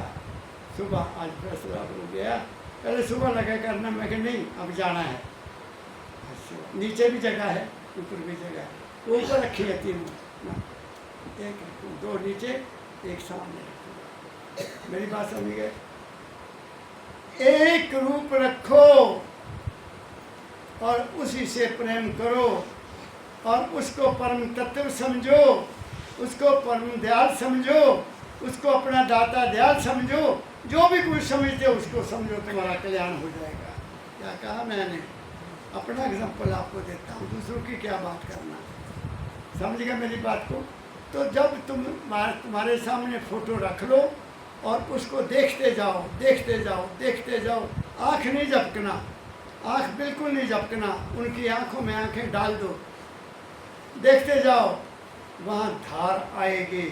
सुबह आज फैसला हो गया। पहले सुबह लगा करना, मैं कहा नहीं अब जाना है। नीचे भी जगह है, ऊपर भी जगह है, ऊपर रखी है 3 ना, 1 रखूँ, 2 नीचे, 1 सामने रखूँ। मेरी बात समझ गए? एक रूप रखो और उसी से प्रेम करो, और उसको परम तत्व समझो, उसको परम दयाल समझो, उसको अपना दाता दयाल समझो। जो भी कुछ समझते हो उसको समझो, तुम्हारा कल्याण हो जाएगा। क्या कहा मैंने? अपना एग्जाम्पल आपको देता हूँ, दूसरों की क्या बात करना। समझ गए मेरी बात को? तो जब तुम्हारे सामने फोटो रख लो और उसको देखते जाओ, देखते जाओ, देखते जाओ। आँख नहीं झपकना, आँख बिल्कुल नहीं झपकना, उनकी आँखों में आँखें डाल दो, देखते जाओ। वहाँ धार आएगी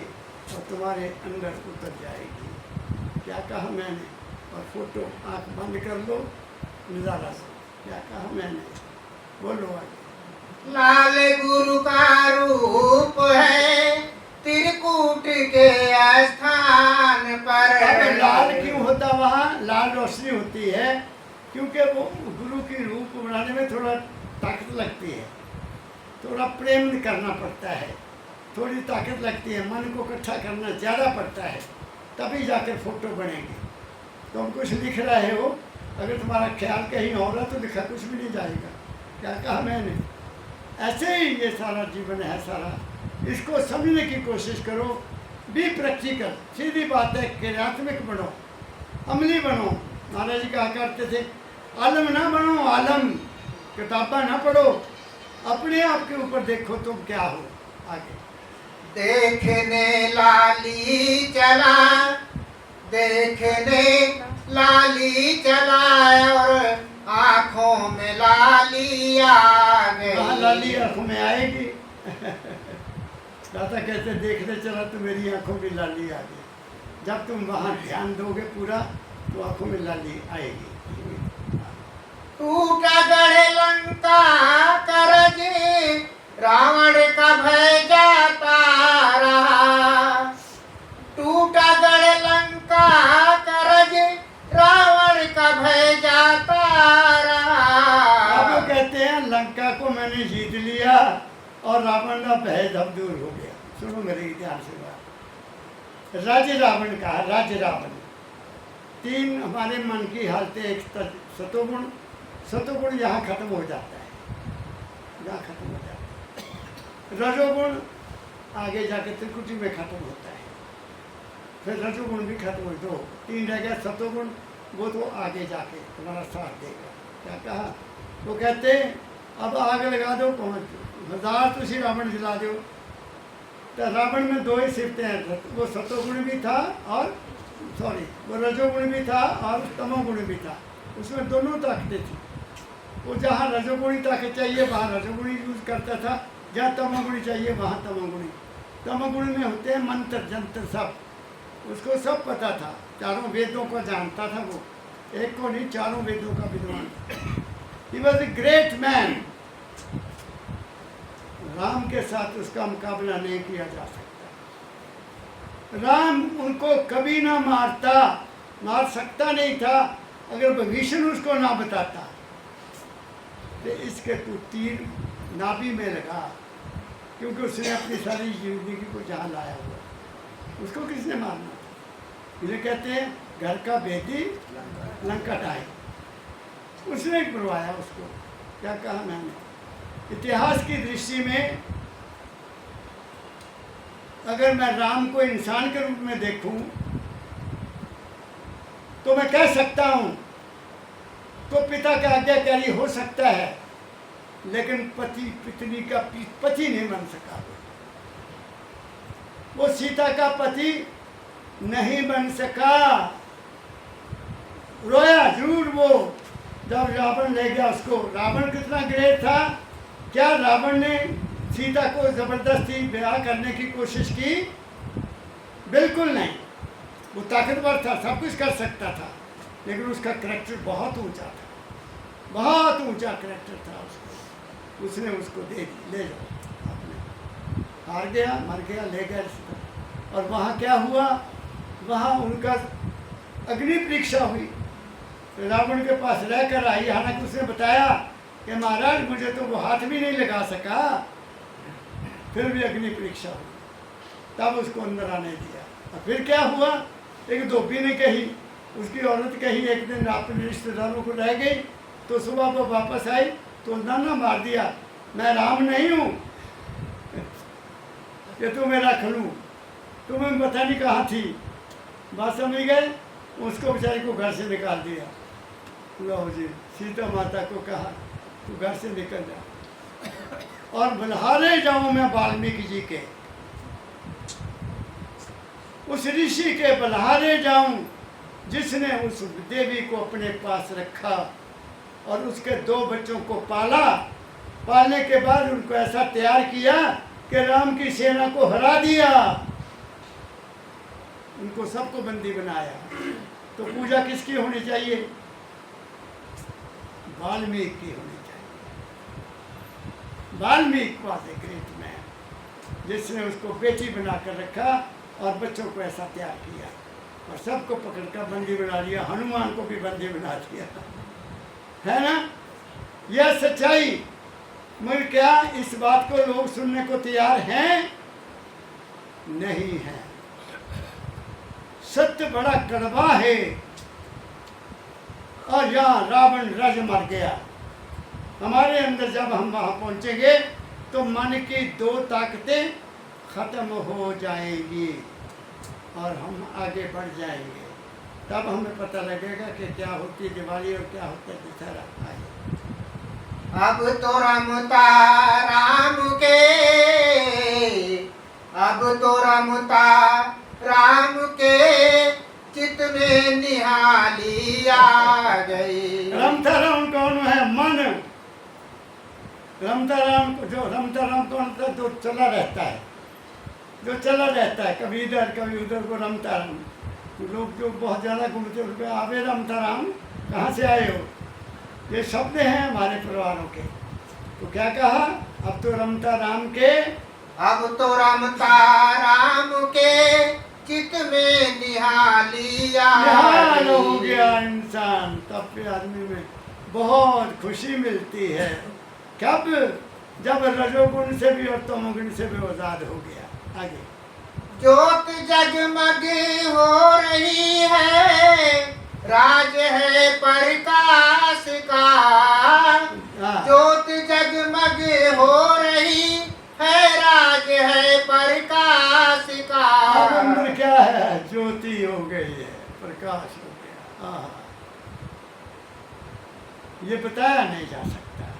और तुम्हारे अंदर उतर जाएगी। क्या कहा मैंने? और फोटो आँख बंद कर लो, नज़ारा से। क्या कहा मैंने? बोलो आगे। लाल गुरु का रूप है त्रिकूट के स्थान पर। अब लाल क्यों होता वहाँ? लाल रोशनी होती है क्योंकि वो गुरु की रूप बनाने में थोड़ा ताकत लगती है, थोड़ा प्रेम करना पड़ता है, थोड़ी ताकत लगती है, मन को इकट्ठा करना ज़्यादा पड़ता है, तभी जाकर फोटो बनेंगे। तुम कुछ लिख रहे हो, अगर तुम्हारा ख्याल कहीं और है तो लिखा कुछ भी नहीं जाएगा। क्या कहा मैंने? ऐसे ही ये सारा जीवन है सारा, इसको समझने की कोशिश करो। बी प्रैक्टिकल, सीधी बात है, क्रियात्मक बनो, अमली बनो। महाराज जी कहा करते थे, आलम ना बनो, आलम, किताबा ना पढ़ो, अपने आप के ऊपर देखो तुम क्या हो। आगे देखने लाली चला, देखने लाली चला और आँखों में लाली आ गई। लाली आँखों में आएगी। दादा कहते देखने चला तो मेरी आँखों में लाली आ गई। जब तुम वहाँ ध्यान दोगे पूरा तो आँखों में लाली आएगी। टूटा गढ़ लंका करज, रावण का भय जाता रहा। टूटा गढ़ लंका करज, रावण का भय जाता रहा। अब वो कहते हैं लंका को मैंने जीत लिया और रावण का भय जब दूर हो गया। सुनो मेरी ध्यान से बात। राज्य रावण का, राज्य रावण 3 हमारे मन की हालतें। एक सतोगुण, सतोगुण यहाँ खत्म हो जाता है, यहाँ खत्म हो जाता है। रजोगुण आगे जाके त्रिकुटी में खत्म होता है, फिर रजोगुण भी खत्म हो, 2 3 रह गया। सतोगुण वो तो आगे जाके तुम्हारा साथ देगा। क्या कहा? वो कहते अब आग लगा दो, पहुँच 1000 तुसी रावण जला दो, तो रावण में दो ही सिफतें हैं, वो सतोगुण भी था और वो रजोगुण भी था और तमोगुण भी था। उसमें दोनों ताकतें थी। वो जहाँ रजोगुणी ताकत चाहिए वहाँ रजोगुणी यूज करता था, जहाँ तमोगुणी चाहिए वहाँ तमोगुणी। तमोगुण में होते हैं मंत्र जंत्र सब, उसको सब पता था, चारों वेदों को जानता था वो, एक को नहीं चारों वेदों का विद्वान। He was a great man। Ram के साथ उसका मुकाबला नहीं किया जा सकता। राम उनको कभी ना मार सकता नहीं था अगर विभीषण उसको ना बताता। तो इसके तो तीर नाभि में लगा, क्योंकि उसने अपनी सारी जिंदगी को जहाँ लाया हुआ, उसको किसने मारना था। इन्हें कहते हैं घर का बेटी लंका टाई, उसने बुलवाया उसको। क्या कहा मैंने, इतिहास की दृष्टि में अगर मैं राम को इंसान के रूप में देखूं तो मैं कह सकता हूं तो पिता का आज्ञाकारी हो सकता है, लेकिन पति पत्नी का पति नहीं बन सका। वो सीता का पति नहीं बन सका। रोया जरूर वो जब रावण ले गया उसको। रावण कितना ग्रेट था, क्या रावण ने सीता को जबरदस्ती ब्याह करने की कोशिश की? बिल्कुल नहीं। वो ताकतवर था, सब कुछ कर सकता था, लेकिन उसका करैक्टर बहुत ऊंचा था, बहुत ऊंचा करैक्टर था उसको। उसने उसको दे दी, ले जाओ आपने। हार गया, मर गया, ले गया रिश्ता। और वहाँ क्या हुआ, वहाँ उनका अग्नि परीक्षा हुई। रावण के पास रहकर आई, हालांकि उसने बताया कि महाराज मुझे तो वो हाथ भी नहीं लगा सका, फिर भी अग्नि परीक्षा हुई, तब उसको अंदर आने दिया। और फिर क्या हुआ, एक धोबी ने कही, उसकी औरत कही, एक दिन अपने रिश्तेदारों को रह गई, तो सुबह वो वापस आई तो नाना मार दिया, मैं राम नहीं हूँ कि तुम्हें रख लूँ, तुम्हें पता नहीं कहाँ थी। बात समझ गए। उसको बेचारी को घर से निकाल दिया। लो जी, सीता माता को कहा तू घर से निकल जा। और बल्हारे जाऊं मैं वाल्मीकि जी के, उस ऋषि के बल्हारे जाऊं जिसने उस देवी को अपने पास रखा और उसके 2 बच्चों को पाला। पालने के बाद उनको ऐसा तैयार किया कि राम की सेना को हरा दिया, उनको सबको बंदी बनाया। तो पूजा किसकी होनी चाहिए? वाल्मीकि की होनी चाहिए। Valmiki was a great man, जिसने उसको बेटी बनाकर रखा और बच्चों को ऐसा तैयार किया और सबको पकड़कर बंदी बना लिया। हनुमान को भी बंदी बना दिया, है ना। यह सच्चाई। मगर क्या इस बात को लोग सुनने को तैयार हैं? नहीं है। सत्य बड़ा कड़वा है। और यहाँ रावण रज मर गया। हमारे अंदर जब हम वहाँ पहुँचेंगे तो मन की 2 ताकतें खत्म हो जाएंगी और हम आगे बढ़ जाएंगे। तब हमें पता लगेगा कि क्या होती दिवाली और क्या होता है दशहरा। अब तो रमता राम के, अब तो रमता राम के, कितने निहाली आ गई। रमता राम कौन है? मन। रमता राम जो रमता राम कौन था? जो चला रहता है, जो चला रहता है, कभी इधर कभी उधर, को रमता राम। लोग जो बहुत ज़्यादा घूमते हैं उसको आवे रमता राम, कहाँ से आए हो? ये शब्द हैं हमारे परिवारों के। तो क्या कहा? अब तो रमता राम के, अब तो रमता राम के, चित में निहाली आ निहाल हो गई। गया इंसान। तब पे आदमी में बहुत खुशी मिलती है। कब? जब रजोगुण से भी और तमोगुण से भी आजाद हो गया। आगे ज्योत जगमग हो रही है, राज है प्रकाश का। ज्योत जगमग हो रही है, राज है प्रकाश का। अब अंदर क्या है? ज्योति हो गई है, प्रकाश हो गया। हाँ, ये बताया नहीं जा सकता।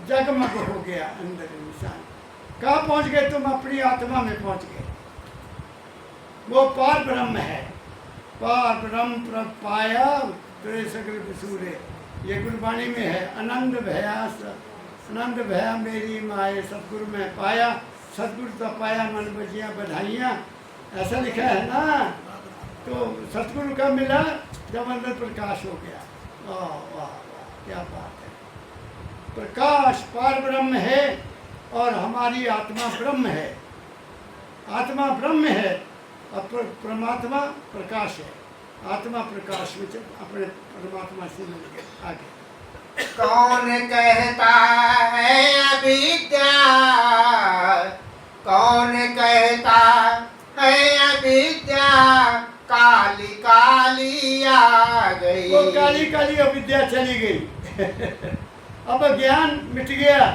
जगमग हो गया अंदर इंसान। कहाँ पहुंच गए तुम? अपनी आत्मा में पहुंच गए। वो पार ब्रह्म है। पार ब्रह्म पाया तेरे सगल बसूरे, ये गुरबाणी में है। आनंद भया आनंद भया मेरी माए, सतगुरु में पाया, सतगुरु तो पाया मन बजिया बधाइयाँ, ऐसा लिखा है ना। तो सतगुरु का मिला जब अंदर प्रकाश हो गया। वाह वाह वाह, क्या बात है। प्रकाश पार ब्रह्म है और हमारी आत्मा ब्रह्म है। आत्मा ब्रह्म है और परमात्मा प्रकाश है। आत्मा प्रकाश में अपने परमात्मा से मिल गए। आगे कौन कहता है अविद्या, कौन कहता है अविद्या, काली काली आ गई। वो काली काली अविद्या चली गई। अब ज्ञान मिट गया,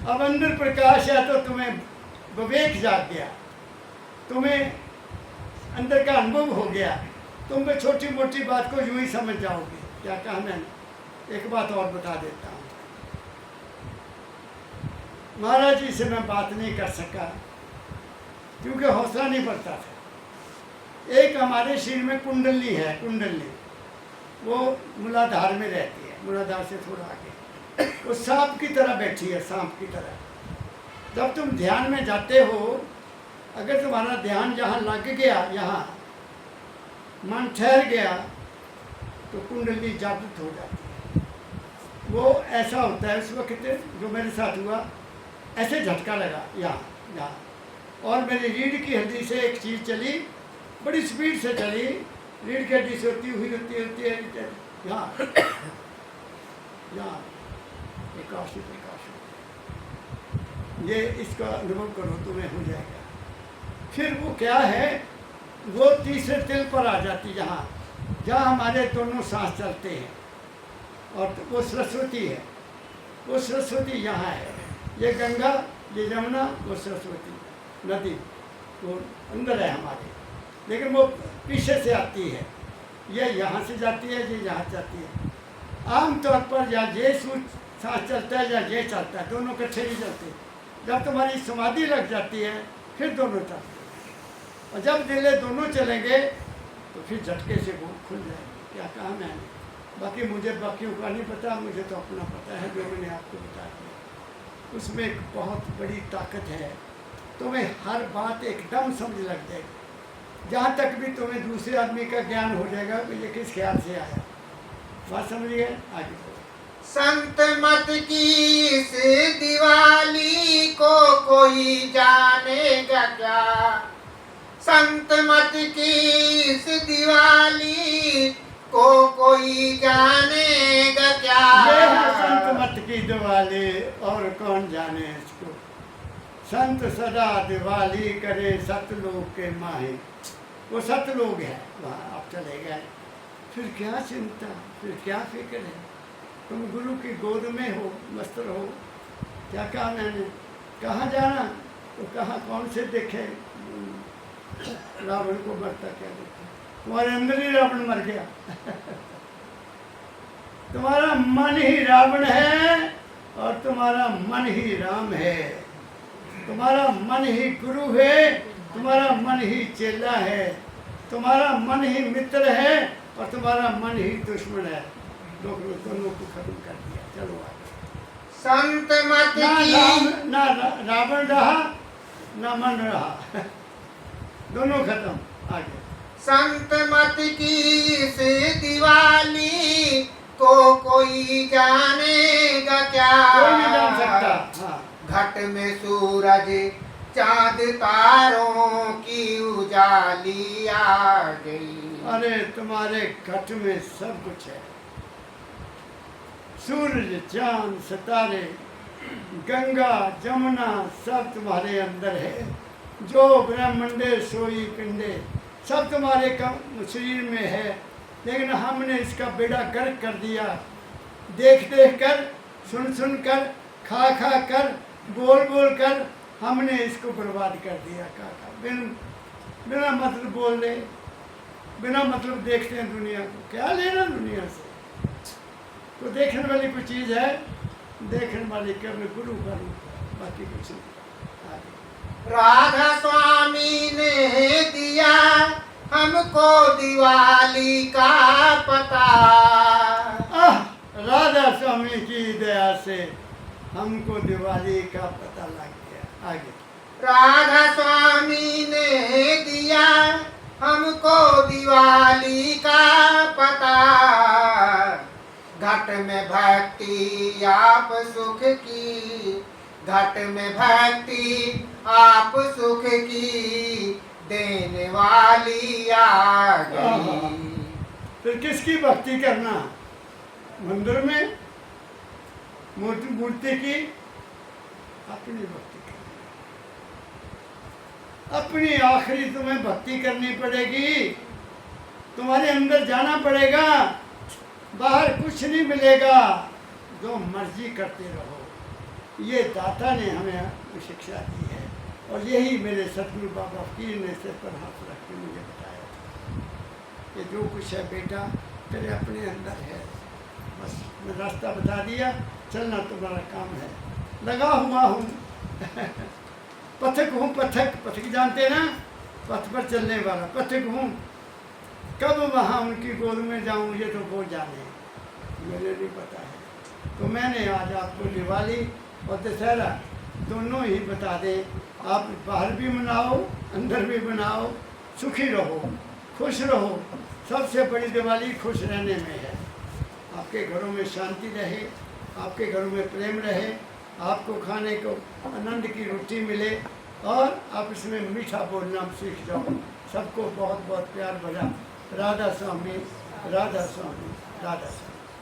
अब अंदर प्रकाश है, तो तुम्हें विवेक जाग गया, तुम्हें अंदर का अनुभव हो गया। तुम भी छोटी मोटी बात को यूं ही समझ जाओगे। क्या कहा मैंने? एक बात और बता देता हूँ। महाराज जी से मैं बात नहीं कर सका क्योंकि हौसला नहीं बढ़ता था। एक हमारे शरीर में कुंडली है, कुंडली वो मूलाधार में रहती है, मूलाधार से थोड़ा आगे वो सांप की तरह बैठी है, सांप की तरह। जब तुम ध्यान में जाते हो, अगर तुम्हारा ध्यान जहाँ लग गया, यहाँ मन ठहर गया, तो कुंडली जागृत हो जाती है। वो ऐसा होता है उस वक्त जो मेरे साथ हुआ, ऐसे झटका लगा यहाँ यहाँ, और मेरी रीढ़ की हड्डी से एक चीज़ चली, बड़ी स्पीड से चली, रीढ़ की हड्डी से होती है यहाँ यहाँ प्रकाश ही प्रकाश। ये इसका अनुभव करो, तुम्हें हो जाएगा। फिर वो क्या है, वो तीसरे तिल पर आ जाती, जहाँ जहाँ हमारे दोनों सांस चलते हैं, और वो सरस्वती है। वो सरस्वती यहाँ है, ये गंगा, ये यमुना, वो सरस्वती नदी वो अंदर है हमारे, लेकिन वो पीछे से आती है। ये यहाँ से जाती है, ये यहाँ जाती है। आमतौर पर या ये सांस चलता है या ये चलता है, दोनों इकट्ठे नहीं चलते। जब तुम्हारी समाधि लग जाती है फिर दोनों चलते हैं, और जब दिले दोनों चलेंगे तो फिर झटके से वो खुल जाएगी। क्या कहा मैंने? बाकी मुझे बाकियों का नहीं पता, मुझे तो अपना पता है जो मैंने आपको बता दिया। उसमें एक बहुत बड़ी ताकत है, तुम्हें हर बात एकदम समझ लग जाएगी। जहाँ तक भी तुम्हें दूसरे आदमी का ज्ञान हो जाएगा कि ये किस ख्याल से आया, बात समझ गए? आगे संत मत की इस दिवाली को कोई जानेगा क्या, संत मत की इस दिवाली को कोई जानेगा क्या। ये है संत मत की दिवाली, और कौन जाने इसको। संत सदा दिवाली करे सतलोक के माहे, वो सतलोक है, वहाँ आप चले गए। फिर क्या चिंता, फिर क्या फिक्र है, तुम गुरु की गोद में हो, मस्त रहो। क्या कहा मैंने? कहाँ जाना? तो कहाँ कौन से देखे रावण को मरता, क्या देखा? तुम्हारे अंदर ही रावण मर गया। तुम्हारा मन ही रावण है और तुम्हारा मन ही राम है। तुम्हारा मन ही गुरु है, तुम्हारा मन ही चेला है, तुम्हारा मन ही मित्र है और तुम्हारा मन ही दुश्मन है। दोनों को खत्म कर दिया। चलो आगे। संत मत की ना रावण रहा ना मन रहा, दोनों खत्म। आगे। संत मत की इस दिवाली को कोई जानेगा क्या, कोई नहीं जान सकता। हाँ। घट में सूरज चांद तारों की उजाली आ गई। अरे तुम्हारे घट में सब कुछ है, सूरज चांद सितारे गंगा जमुना सब तुम्हारे अंदर है। जो ब्रह्मंडे सोई पिंडे सब तुम्हारे शरीर में है, लेकिन हमने इसका बेड़ा गर्क कर दिया। देख देख कर, सुन सुन कर, खा खा कर, बोल बोल कर हमने इसको बर्बाद कर दिया। बिना मतलब बोल ले, बिना मतलब देखते हैं दुनिया को। क्या लेना दुनिया से? तो देखने वाली कोई चीज़ है, देखने वाली केवल गुरु का रूप है, बाकी कुछ नहीं। राधा स्वामी ने दिया हमको दिवाली का पता। राधा स्वामी की दया से हमको दिवाली का पता लग गया। आगे राधा स्वामी ने दिया हमको दिवाली का पता। घट में भक्ति आप सुख की, घट में भक्ति आप सुख की, देने वाली आ गई। फिर किसकी भक्ति करना? मंदिर में मूर्ति की? अपनी भक्ति करनी। अपनी आखिरी तुम्हें भक्ति करनी पड़ेगी। तुम्हारे अंदर जाना पड़ेगा, बाहर कुछ नहीं मिलेगा। जो मर्जी करते रहो, ये दाता ने हमें शिक्षा दी है। और यही मेरे सतगुरु बाबा फकीर ने सिर पर हाथ रख के मुझे बताया था कि जो कुछ है बेटा तेरे अपने अंदर है। बस मैं रास्ता बता दिया, चलना तुम्हारा काम है। लगा हुआ हूँ पथिक हूँ। पथिक जानते ना, पथ पर चलने वाला पथिक हूँ। कब वहाँ उनकी गोद में जाऊँ ये तो वो जाने, मुझे नहीं पता है। तो मैंने आज आपको दिवाली और दशहरा दोनों ही बता दें। आप बाहर भी मनाओ, अंदर भी मनाओ, सुखी रहो, खुश रहो। सबसे बड़ी दिवाली खुश रहने में है। आपके घरों में शांति रहे, आपके घरों में प्रेम रहे, आपको खाने को आनंद की रोटी मिले और आप इसमें मीठा बोलना सीख जाओ। सबको बहुत बहुत प्यार भरा राधा स्वामी, राधा स्वामी, राधा स्वामी।